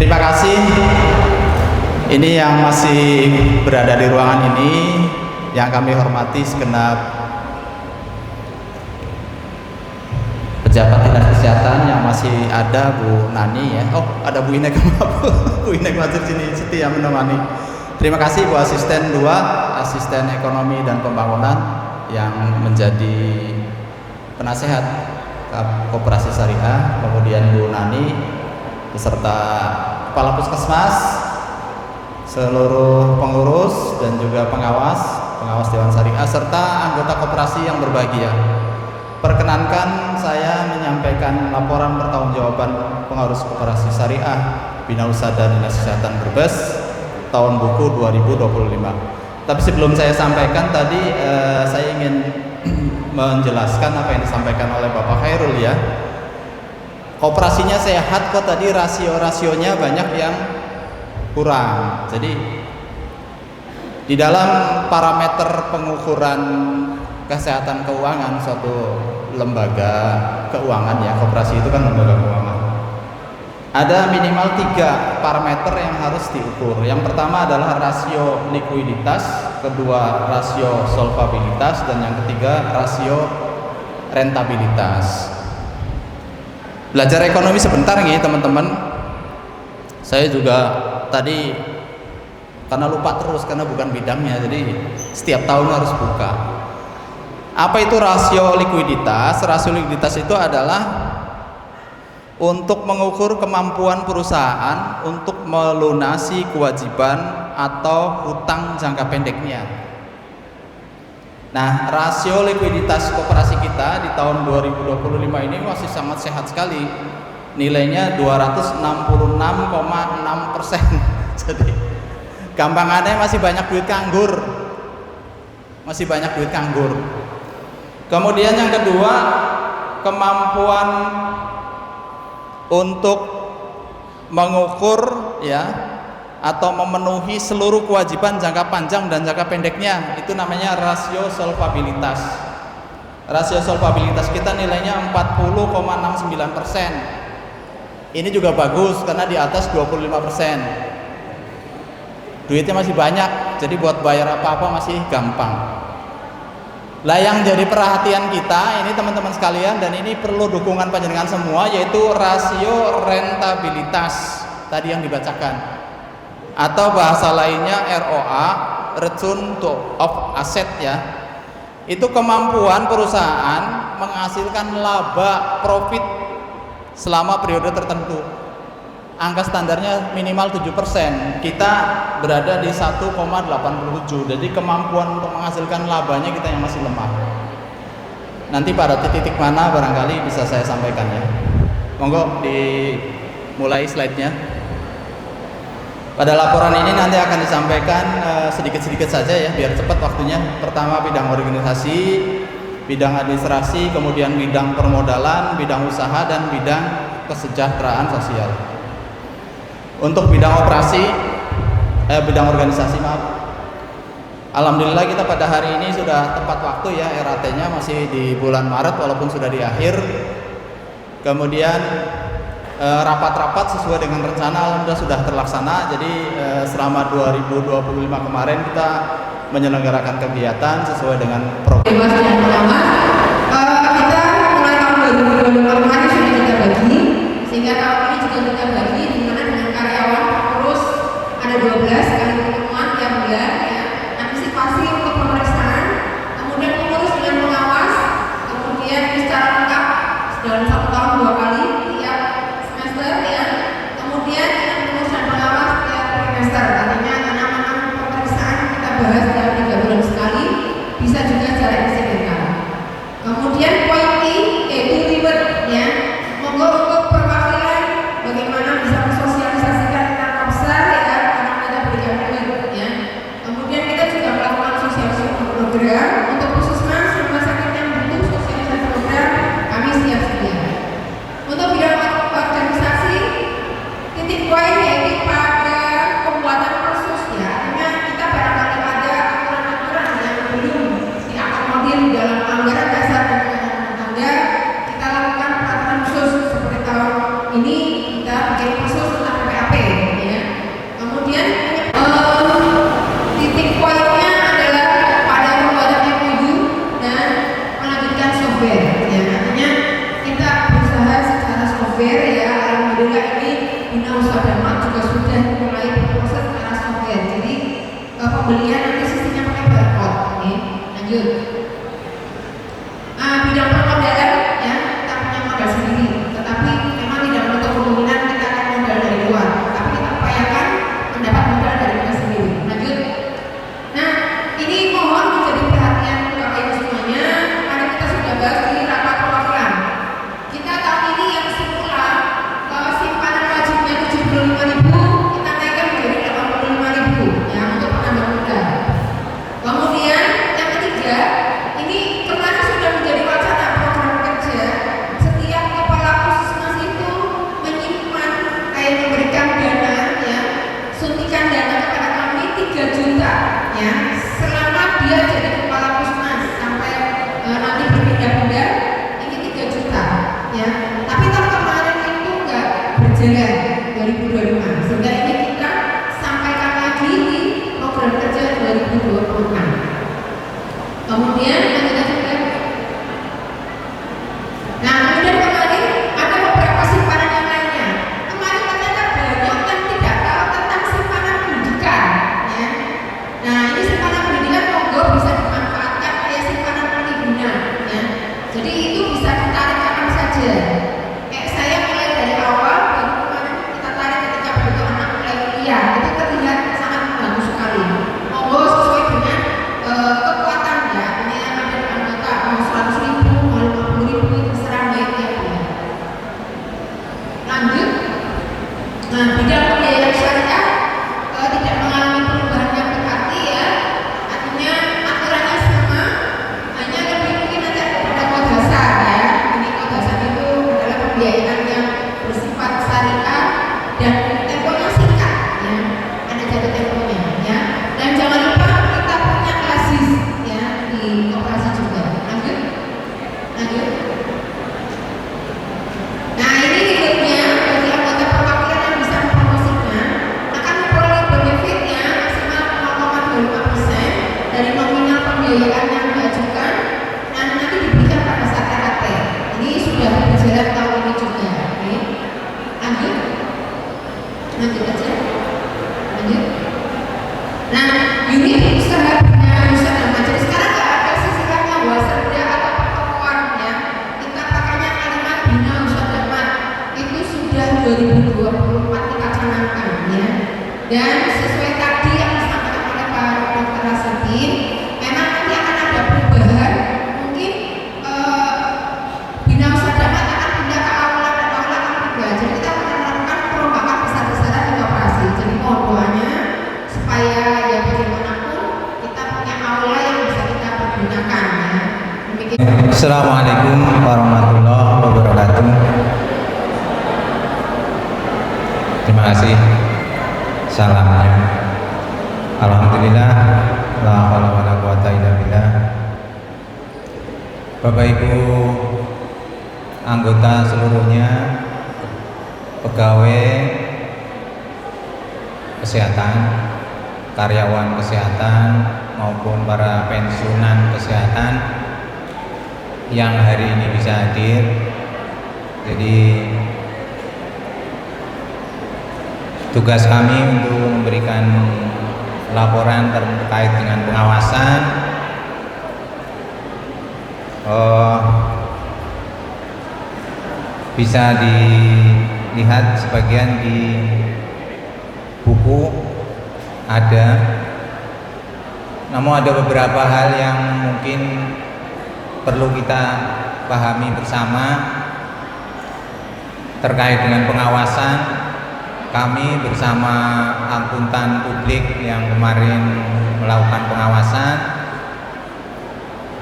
Terima kasih. Ini yang masih berada di ruangan ini, yang kami hormati segenap pejabat dinas kesehatan yang masih ada, Bu Nani ya. Oh, ada Bu Inek, Bu Inek masih sini setia menemani. Terima kasih Bu Asisten 2, Asisten Ekonomi dan Pembangunan yang menjadi penasehat Koperasi Syariah, kemudian Bu Nani beserta Kepala Puskesmas, seluruh pengurus dan juga pengawas Dewan Syariah serta anggota koperasi yang berbahagia. Perkenankan saya menyampaikan laporan pertanggungjawaban pengurus Koperasi Syariah Bina Usaha dan Dinas Kesehatan Brebes tahun buku 2025. Tapi sebelum saya sampaikan tadi, saya ingin menjelaskan apa yang disampaikan oleh Bapak Khairul ya. Koperasinya sehat kok, tadi rasio-rasionya banyak yang kurang. Jadi di dalam parameter pengukuran kesehatan keuangan suatu lembaga keuangan ya, koperasi itu kan lembaga keuangan, ada minimal 3 parameter yang harus diukur. Yang pertama adalah rasio likuiditas, kedua rasio solvabilitas, dan yang ketiga rasio rentabilitas. Belajar ekonomi sebentar nih teman-teman. Saya juga tadi karena lupa terus karena bukan bidangnya, jadi setiap tahun harus buka. Apa itu rasio likuiditas? Rasio likuiditas itu adalah untuk mengukur kemampuan perusahaan untuk melunasi kewajiban atau hutang jangka pendeknya. Nah, rasio likuiditas koperasi kita di tahun 2025 ini masih sangat sehat sekali. Nilainya 266,6%. Jadi gampangannya masih banyak duit nganggur. Masih banyak duit nganggur. Kemudian yang kedua, kemampuan untuk mengukur ya atau memenuhi seluruh kewajiban jangka panjang dan jangka pendeknya, itu namanya rasio solvabilitas. Rasio solvabilitas kita nilainya 40,69%. Ini juga bagus karena di atas 25%. Duitnya masih banyak, jadi buat bayar apa-apa masih gampang. Lah yang jadi perhatian kita ini teman-teman sekalian, dan ini perlu dukungan panjenengan semua, yaitu rasio rentabilitas tadi yang dibacakan, atau bahasa lainnya ROA, return of asset ya. Itu kemampuan perusahaan menghasilkan laba profit selama periode tertentu. Angka standarnya minimal 7%. Kita berada di 1,87. Jadi kemampuan untuk menghasilkan labanya kita yang masih lemah. Nanti pada titik mana barangkali bisa saya sampaikan ya. Monggo dimulai slide-nya. Pada laporan ini nanti akan disampaikan sedikit-sedikit saja ya, biar cepat waktunya. Pertama bidang organisasi, bidang administrasi, kemudian bidang permodalan, bidang usaha, dan bidang kesejahteraan sosial. Untuk bidang operasi, bidang organisasi alhamdulillah kita pada hari ini sudah tepat waktu ya, RAT-nya masih di bulan Maret walaupun sudah di akhir. Kemudian rapat-rapat sesuai dengan rencana alhamdulillah sudah terlaksana. Jadi selama 2025 kemarin kita menyelenggarakan kegiatan sesuai dengan program. Bebas dan pengawas, kita mulai tahun 2025 kemarin sudah kita bagi, sehingga tahun ini juga kita bagi di mana dengan karyawan terus ada 12 kali pertemuan tiap bulan ya, antisipasi untuk pemeriksaan, kemudian pengurus dengan pengawas, kemudian secara lengkap dalam 1 tahun 2 kali tiap semester ya, kemudian dengan pengurus dan pengawas tiap trimester, artinya anak-anak pemeriksaan kita bahas dalam 3 bulan sekali, bisa juga secara insidental. Kemudian poin I yaitu reward ya, monggo untuk perwakilan bagaimana bisa mensosialisasikan tentang Kopsar ya, karena kita berikan reward ya. Kemudian kita juga melakukan sosialisasi program untuk puskesmas rumah sakit yang butuh sosialisasi program, kami siap sedia. Untuk bidang organisasi, titik poin yaitu pada pembuatan persus ya, artinya kita barangkali ada aturan-aturan yang belum diakomodir dalam anggaran dasar dan anggaran rumah tangga, kita lakukan peraturan khusus seperti tahun ini kita bikin khusus tentang PPAP ya. Kemudian titik poinnya adalah pada pembuatan MOU dan melanjutkan software ya, artinya kita berusaha secara software ya, alhamdulillah ini Bina Usaha Damat juga sudah mulai berproses secara software, jadi pembelian nanti sistemnya pakai barcode. Oke, lanjut. Bidang permodalan ya, kita punya modal sendiri, tetapi memang tidak menutup kemungkinan kita akan modal dari luar, tapi kita upayakan mendapat modal dari kita sendiri. Lanjut. Nah, ini mohon menjadi perhatian Bapak Ibu semuanya, karena kita sudah bahas di rapat perwakilan. Kita tahun ini yang semula simpanan wajibnya 75.000, kita naikkan menjadi 85.000 ya untuk penambah modal. Kemudian yang ketiga, ini kemarin sudah menjadi wacana program kerja. Setiap kepala puskesmas itu menyimpan kayak memberikan dana ya, suntikan dana kepada kami 3 juta ya, selama dia jadi kepala puskesmas sampai nanti berpindah-pindah, ini 3 juta ya. Tapi tahun kemarin itu enggak berjalan 2025, sehingga ini kita sampaikan lagi di program kerja 2026. Kemudian lanjut juga. Nah, kemudian kemarin ada beberapa simpanan yang lainnya. Kemarin ternyata banyak yang tidak tahu tentang simpanan pendidikan ya. Nah, ini simpanan pendidikan monggo bisa dimanfaatkan kayak simpanan multiguna ya. Jadi itu bisa ditarik kapan saja. Kayak saya mulai dari awal, baru kemarin kita tarik ketika begitu anak mulai kuliah, itu terlihat sangat bagus sekali. Monggo sesuai dengan kekuatan ya, ini yang ada di anggota mau 100.000, mau 50.000, terserah baik ya. Lanjut. Nah, bidang pembiayaan syariah tidak mengalami perubahan yang berarti ya, artinya aturannya sama, hanya lebih mungkin nanti ada kode dasar ya. Ini kode dasar itu adalah pembiayaan yang bersifat syariah dan temponya singkat ya, ada jatuh temponya ya. Dan jangan lupa kita punya klasis ya di koperasi juga. Lanjut. Nah, ini ribetnya bagi anggota perwakilan yang bisa mempromosikan akan memperoleh benefitnya maksimal 0,25% dari nominal pembiayaan yang diajukan dan nanti diberikan pada saat RAT. Ini sudah berjalan tahun ini juga. Oke. Lanjut aja. Lanjut. Nah, unit usaha Bina Usaha Damat. Jadi sekarang nggak ada sisihnya wasada atau pertemuan ya. Kita pakainya kalimat Bina Usaha Damat. Itu sudah 2024 kita canangkan ya. Dan sesuai tadi yang disampaikan oleh Pak Dr. Hasanuddin, memang nanti akan ada perubahan. Mungkin Bina Usaha Damat akan pindah ke aula dan aula akan pindah. Jadi kita akan melakukan perombakan besar-besaran di koperasi. Jadi mohon doanya supaya ya bagaimanapun kita punya aula yang bisa kita pergunakan ya. Demikian. Assalamualaikum warahmatullahi wabarakatuh. Terima kasih salamnya. Alhamdulillah, la haula wala quwata illa billah. Bapak Ibu anggota seluruhnya, kesehatan, karyawan kesehatan maupun para pensiunan kesehatan yang hari ini bisa hadir. Jadi tugas kami untuk memberikan laporan terkait dengan pengawasan bisa dilihat sebagian di buku ada, namun ada beberapa hal yang mungkin perlu kita pahami bersama terkait dengan pengawasan. Kami bersama akuntan publik yang kemarin melakukan pengawasan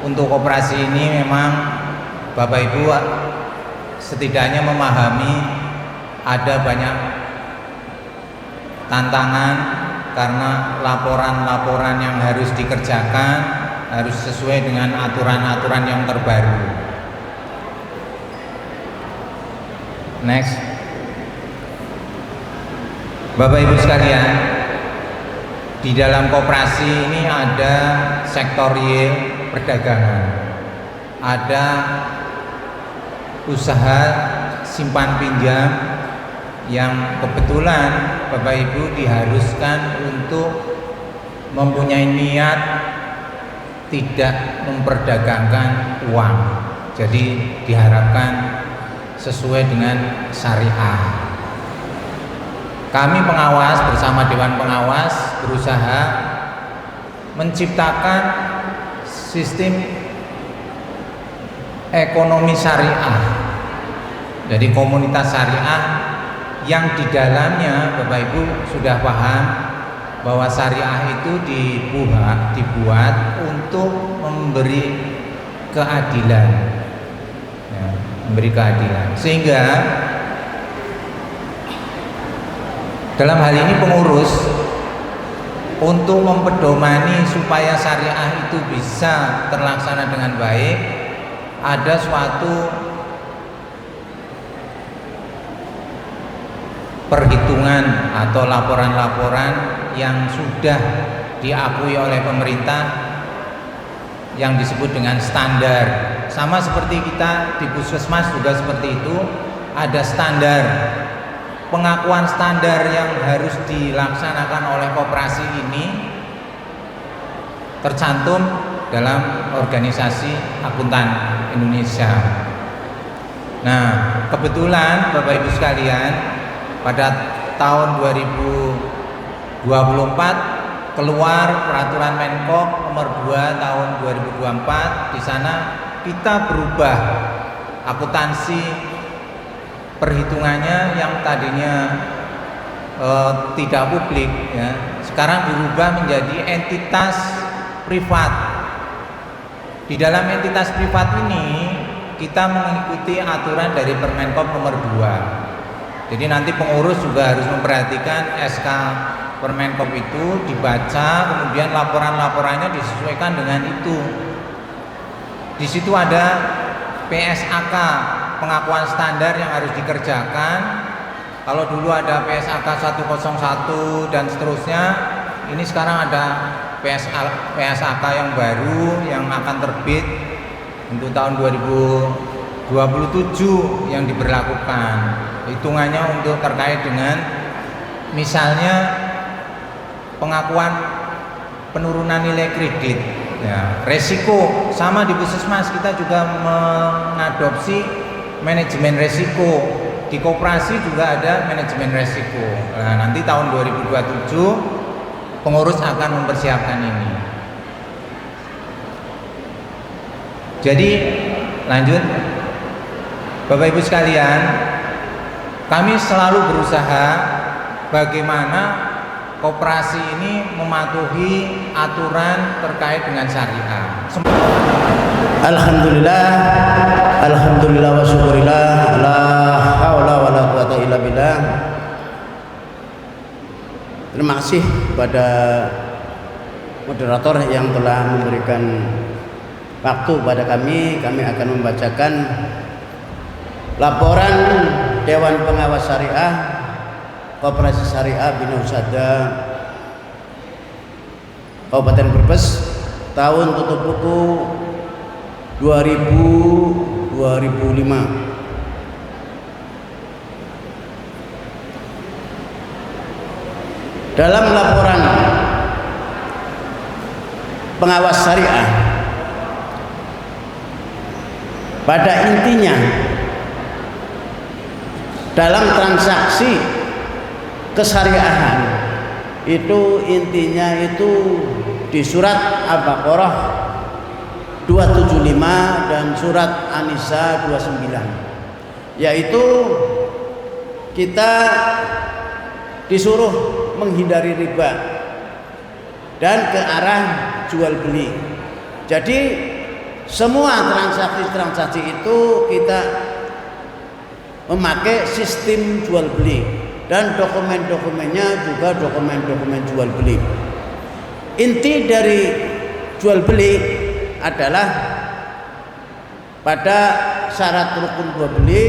untuk operasi ini, memang Bapak Ibu setidaknya memahami ada banyak tantangan karena laporan-laporan yang harus dikerjakan harus sesuai dengan aturan-aturan yang terbaru. Next. Bapak Ibu sekalian, di dalam koperasi ini ada sektor real perdagangan, ada usaha simpan pinjam yang kebetulan Bapak Ibu diharuskan untuk mempunyai niat tidak memperdagangkan uang. Jadi diharapkan sesuai dengan syariah. Kami pengawas bersama Dewan Pengawas berusaha menciptakan sistem ekonomi syariah. Jadi komunitas syariah yang di dalamnya Bapak Ibu sudah paham bahwa syariah itu dibuat untuk memberi keadilan, ya, memberi keadilan. Sehingga dalam hal ini pengurus untuk mempedomani supaya syariah itu bisa terlaksana dengan baik, ada suatu perhitungan atau laporan-laporan yang sudah diakui oleh pemerintah yang disebut dengan standar. Sama seperti kita di Puskesmas juga seperti itu, ada standar. Pengakuan standar yang harus dilaksanakan oleh koperasi ini tercantum dalam organisasi akuntan Indonesia. Nah, kebetulan Bapak Ibu sekalian, pada tahun 2024 keluar peraturan Menko nomor 2 tahun 2024. Di sana kita berubah akuntansi perhitungannya yang tadinya tidak publik, ya, sekarang berubah menjadi entitas privat. Di dalam entitas privat ini kita mengikuti aturan dari Permenkop nomor 2. Jadi nanti pengurus juga harus memperhatikan SK Permenkop itu dibaca, kemudian laporan-laporannya disesuaikan dengan itu. Di situ ada PSAK, pengakuan standar yang harus dikerjakan. Kalau dulu ada PSAK 101 dan seterusnya, ini sekarang ada PSAK yang baru yang akan terbit untuk tahun 2027 yang diberlakukan. Hitungannya untuk terkait dengan misalnya pengakuan penurunan nilai kredit, ya, resiko. Sama di Puskesmas kita juga mengadopsi manajemen resiko. Di koperasi juga ada manajemen resiko. Nah, nanti tahun 2027 pengurus akan mempersiapkan ini. Jadi lanjut, Bapak Ibu sekalian, kami selalu berusaha bagaimana koperasi ini mematuhi aturan terkait dengan syariah. Alhamdulillah wa syukurillah, la haula wa la quwata illa billah. Terima kasih kepada moderator yang telah memberikan waktu pada kami. Kami akan membacakan laporan Dewan Pengawas Syariah Koperasi Syariah Bina Husada Kabupaten Brebes tahun tutup buku 2005. Dalam laporan pengawas syariah, pada intinya dalam transaksi kesyariahan itu intinya itu di surat Al-Baqarah 275 dan surat An-Nisa 29, yaitu kita disuruh menghindari riba dan ke arah jual beli. Jadi semua transaksi-transaksi itu kita memakai sistem jual beli dan dokumen-dokumennya juga dokumen-dokumen jual beli. Inti dari jual beli adalah pada syarat rukun jual beli,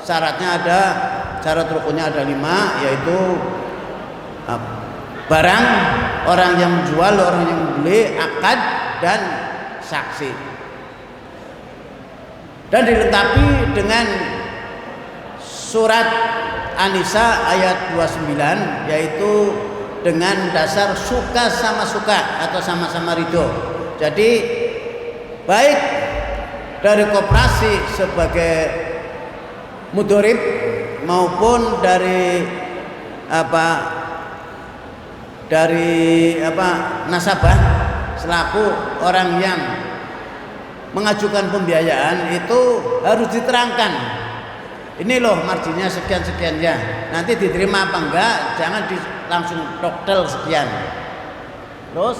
syarat rukunnya ada 5, yaitu barang, orang yang menjual, orang yang membeli, akad dan saksi, dan dilengkapi dengan surat An-Nisa ayat 29, yaitu dengan dasar suka sama suka atau sama-sama ridho. Jadi baik dari koperasi sebagai mudorib maupun dari nasabah selaku orang yang mengajukan pembiayaan itu harus diterangkan, ini loh marginnya sekian-sekian ya, nanti diterima apa enggak, jangan langsung toktel sekian. Terus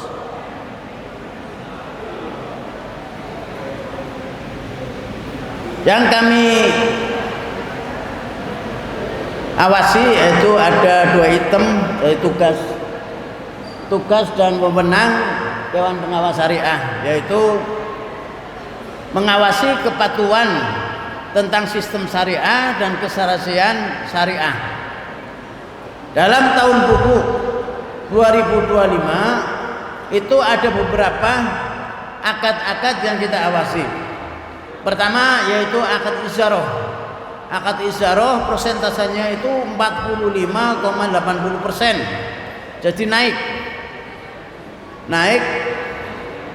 yang kami awasi yaitu ada 2 item, yaitu tugas dan wewenang Dewan Pengawas Syariah, yaitu mengawasi kepatuhan tentang sistem syariah dan keserasian syariah. Dalam tahun buku 2025 itu ada beberapa akad-akad yang kita awasi. Pertama yaitu akad isyarah. Akad isyarah persentasenya itu 45,80%. Jadi naik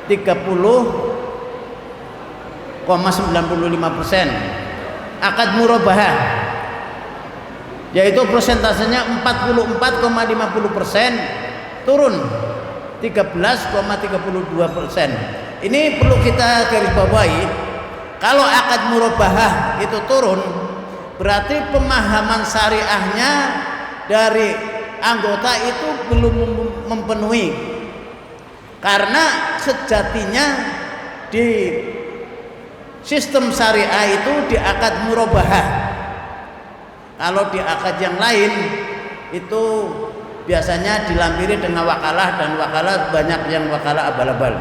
30,95%. Akad murabahah yaitu persentasenya 44,50%, turun 13,32%. Ini perlu kita garis bawahi. Kalau akad murabahah itu turun, berarti pemahaman syariahnya dari anggota itu belum memenuhi, karena sejatinya di sistem syariah itu di akad murabahah. Kalau di akad yang lain itu biasanya dilampiri dengan wakalah, dan wakalah banyak yang wakalah abal-abal.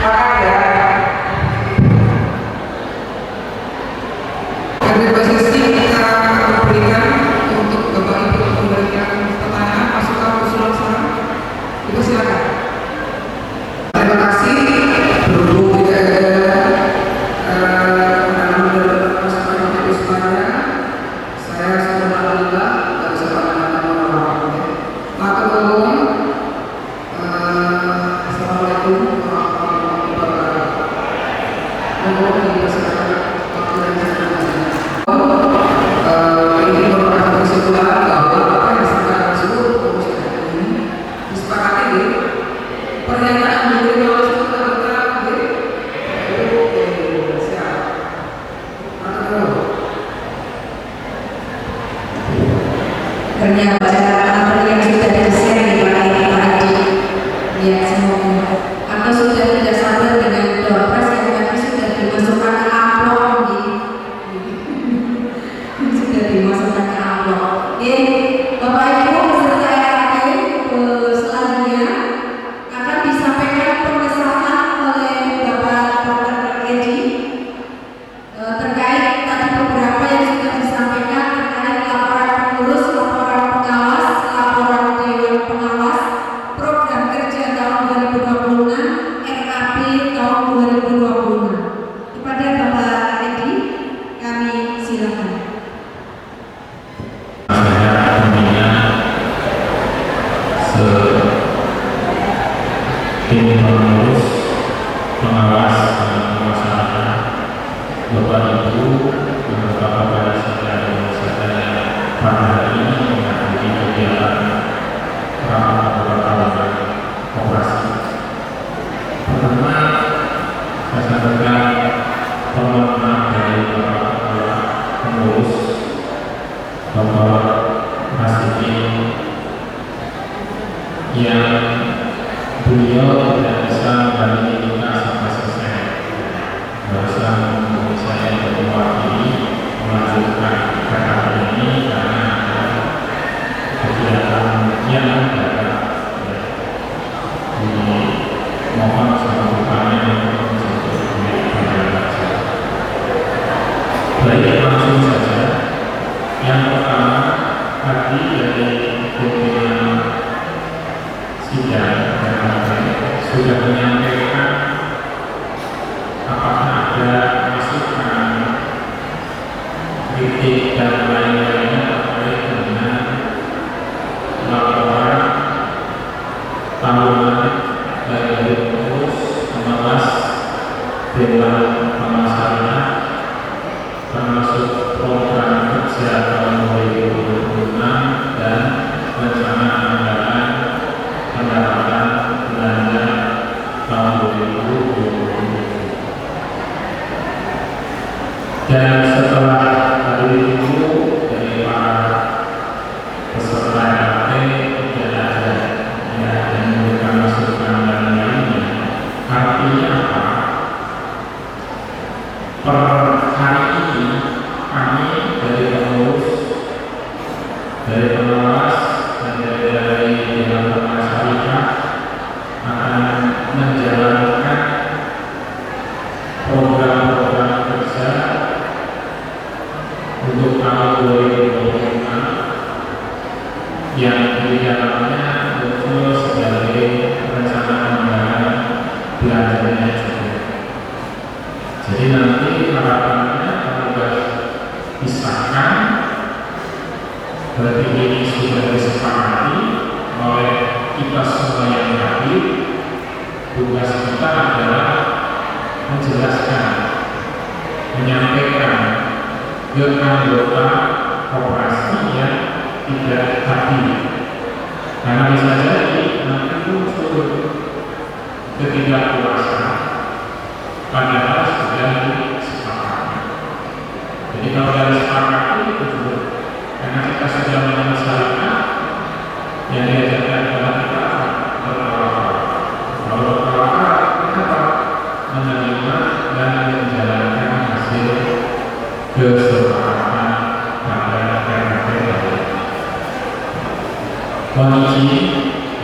Maka ya saya sampaikan permohonan dari para kepala pengurus Bapak Rasidi yang beliau tidak bisa mendampingi kita sampai selesai. Barusan saya jadi mewakili melanjutkan PKP ini karena ada kegiatan yang mendadak. Mohon sambutannya untuk menjadi baik, langsung saja. Yang pertama, tadi dari pimpinan sidang sudah menyampaikan apakah ada masukan, kritik dan lain-lainnya terkait dengan laporan tahunan dari pengurus pengawas Dewan Pemasaran termasuk program kerja tahun 2026 dan rencana anggaran pendapatan belanja tahun 2020. Dan setelah hari itu dari para peserta RT tidak ada yang memberikan masukan dan lainnya. Artinya apa? Per hari ini kami dari pengurus, dari pengawas dan dari Dewan Pemasaran akan menjalankan program-program kerja untuk tahun 2026 yang di dalamnya muncul sebagai rencana anggaran belanjanya juga. Jadi nanti harapannya kalau disahkan, berarti ini sudah disepakati oleh kita semua yang hadir. Tugas kita adalah menjelaskan, menyampaikan ke anggota koperasi yang tidak hadir. Karena bisa jadi nanti muncul ketidakpuasan padahal sudah disepakati. Jadi kalau sudah disepakati itu juga karena kita sudah menyelesaikan yang diajarkan adalah kita bertawa. Kalau bertawa kita menerima dan menjalankan hasil kesepakatan pada RT. Mohon izin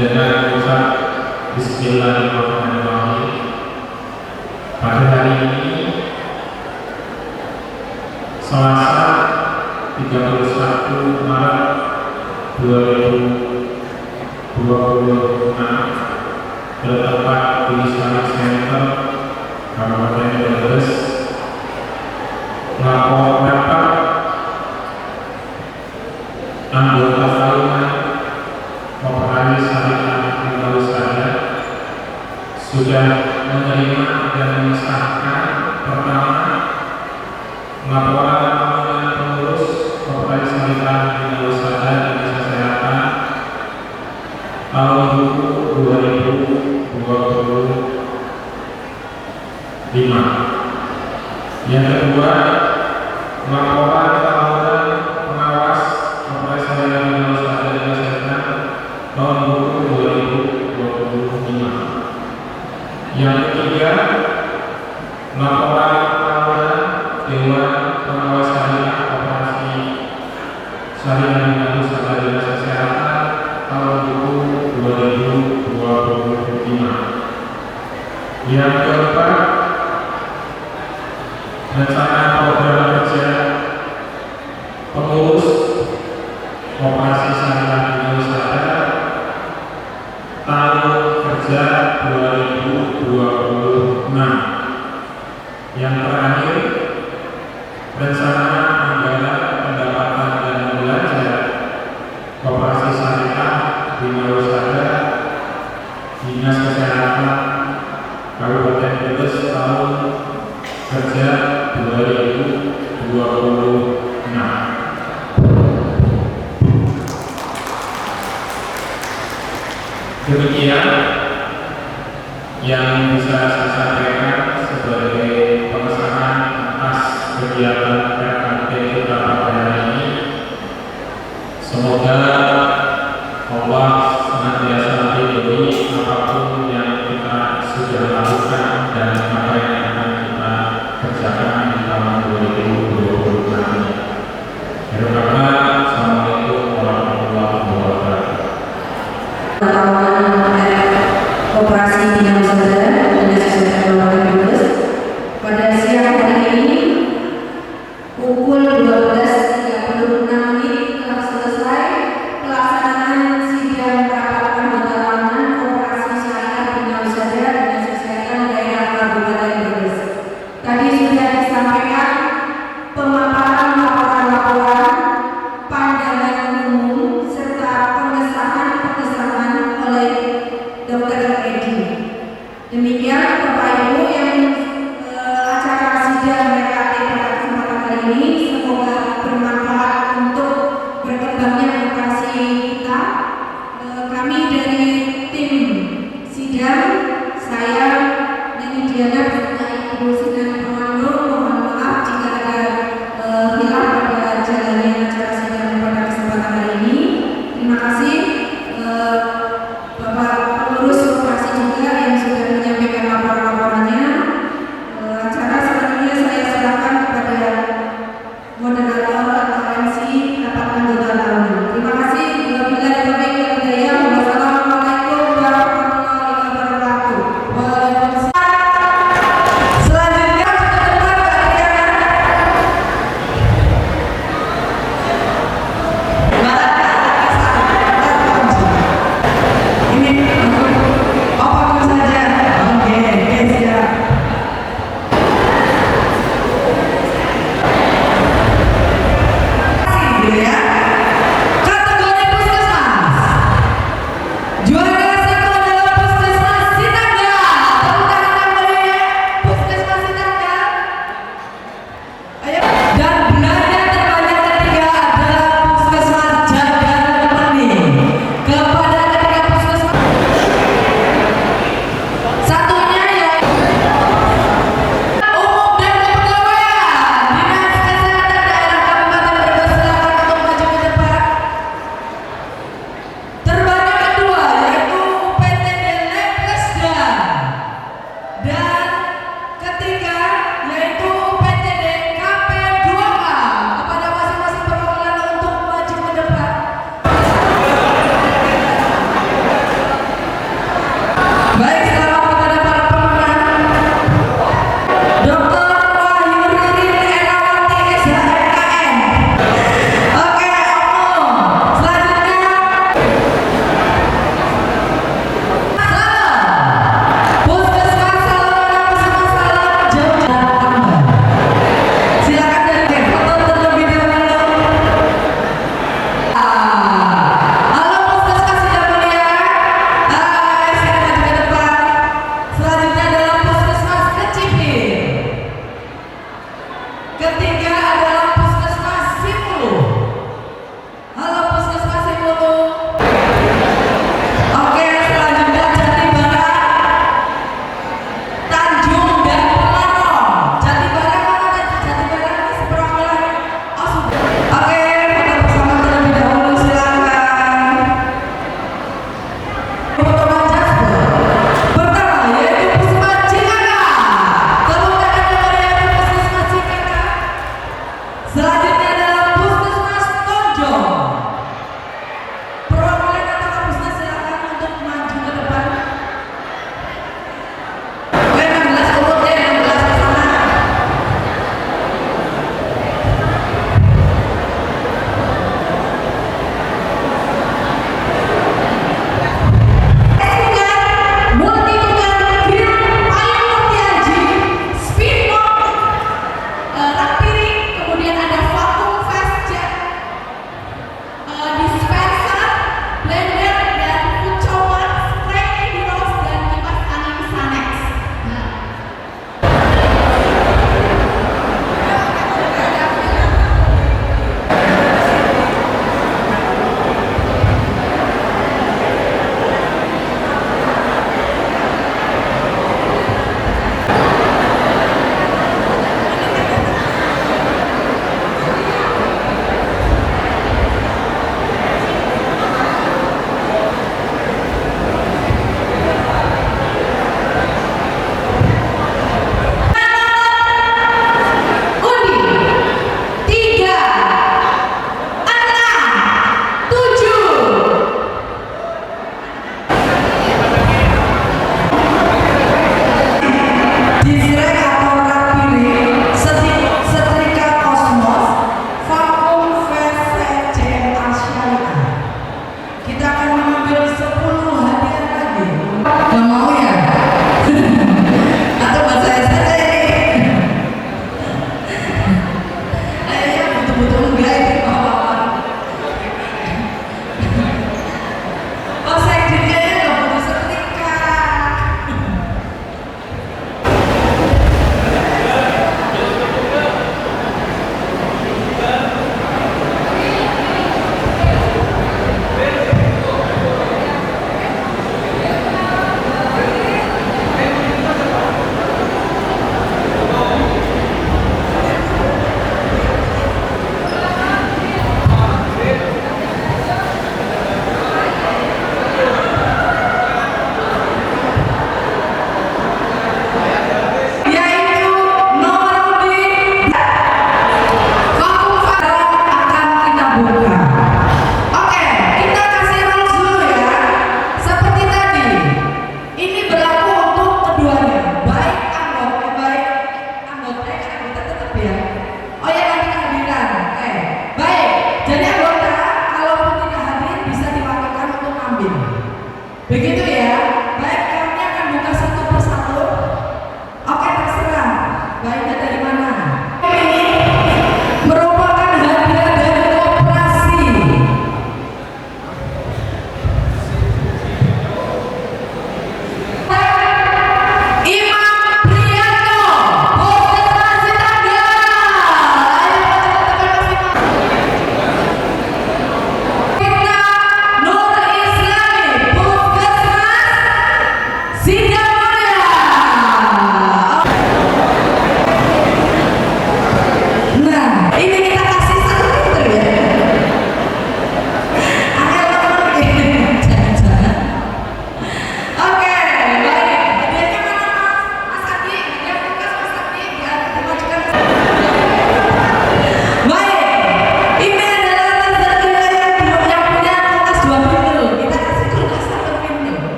dengan mengucap Bismillahirrahmanirrahim. Pada hari ini Selasa 31 Maret 2026 bertempat di Islamic Center Kabupaten Brebes melaporkan dapat anggota tahunan Koperasi Syariah Indonesia sudah menerima dan mengesahkan pertama laporan tahunan pengurus Koperasi Syariah Indonesia dan Kesehatan tahun 2025. Yang kedua, laporan tahunan pengawas Koperasi Syariah Indonesia dan Kesehatan tahun 2025. Yang ketiga, laporan tahunan Dewan Pengawas Syariah Koperasi Syariah Indonesia dan Kesehatan tahun 2025. Yang keempat, rencana program kerja pengurus Koperasi Syariah Indonesia tahun kerja 2026. Yang terakhir, rencana anggaran pendapatan dan belanja Koperasi Syariah Indonesia Dinas Kesehatan Kabupaten Brebes tahun kerja 2026. Demikian yang bisa saya sampaikan sebagai lakukan dan apa yang akan kita kerjakan di tahun 2020 nanti. Assalamualaikum warahmatullahi wabarakatuh. Operasi Bina Usaha Dinas Kesehatan Kabupaten Brebes pada siang hari ini pukul 12.36 telah selesai pelaksanaan sidang rapat anggota tahunan Koperasi Syariah Bina Usaha Dinas Kesehatan Daerah Kabupaten Brebes. Tadi sudah disampaikan pemaparan laporan-laporan, pandangan umum serta pengesahan oleh Dr. Edi.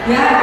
Ya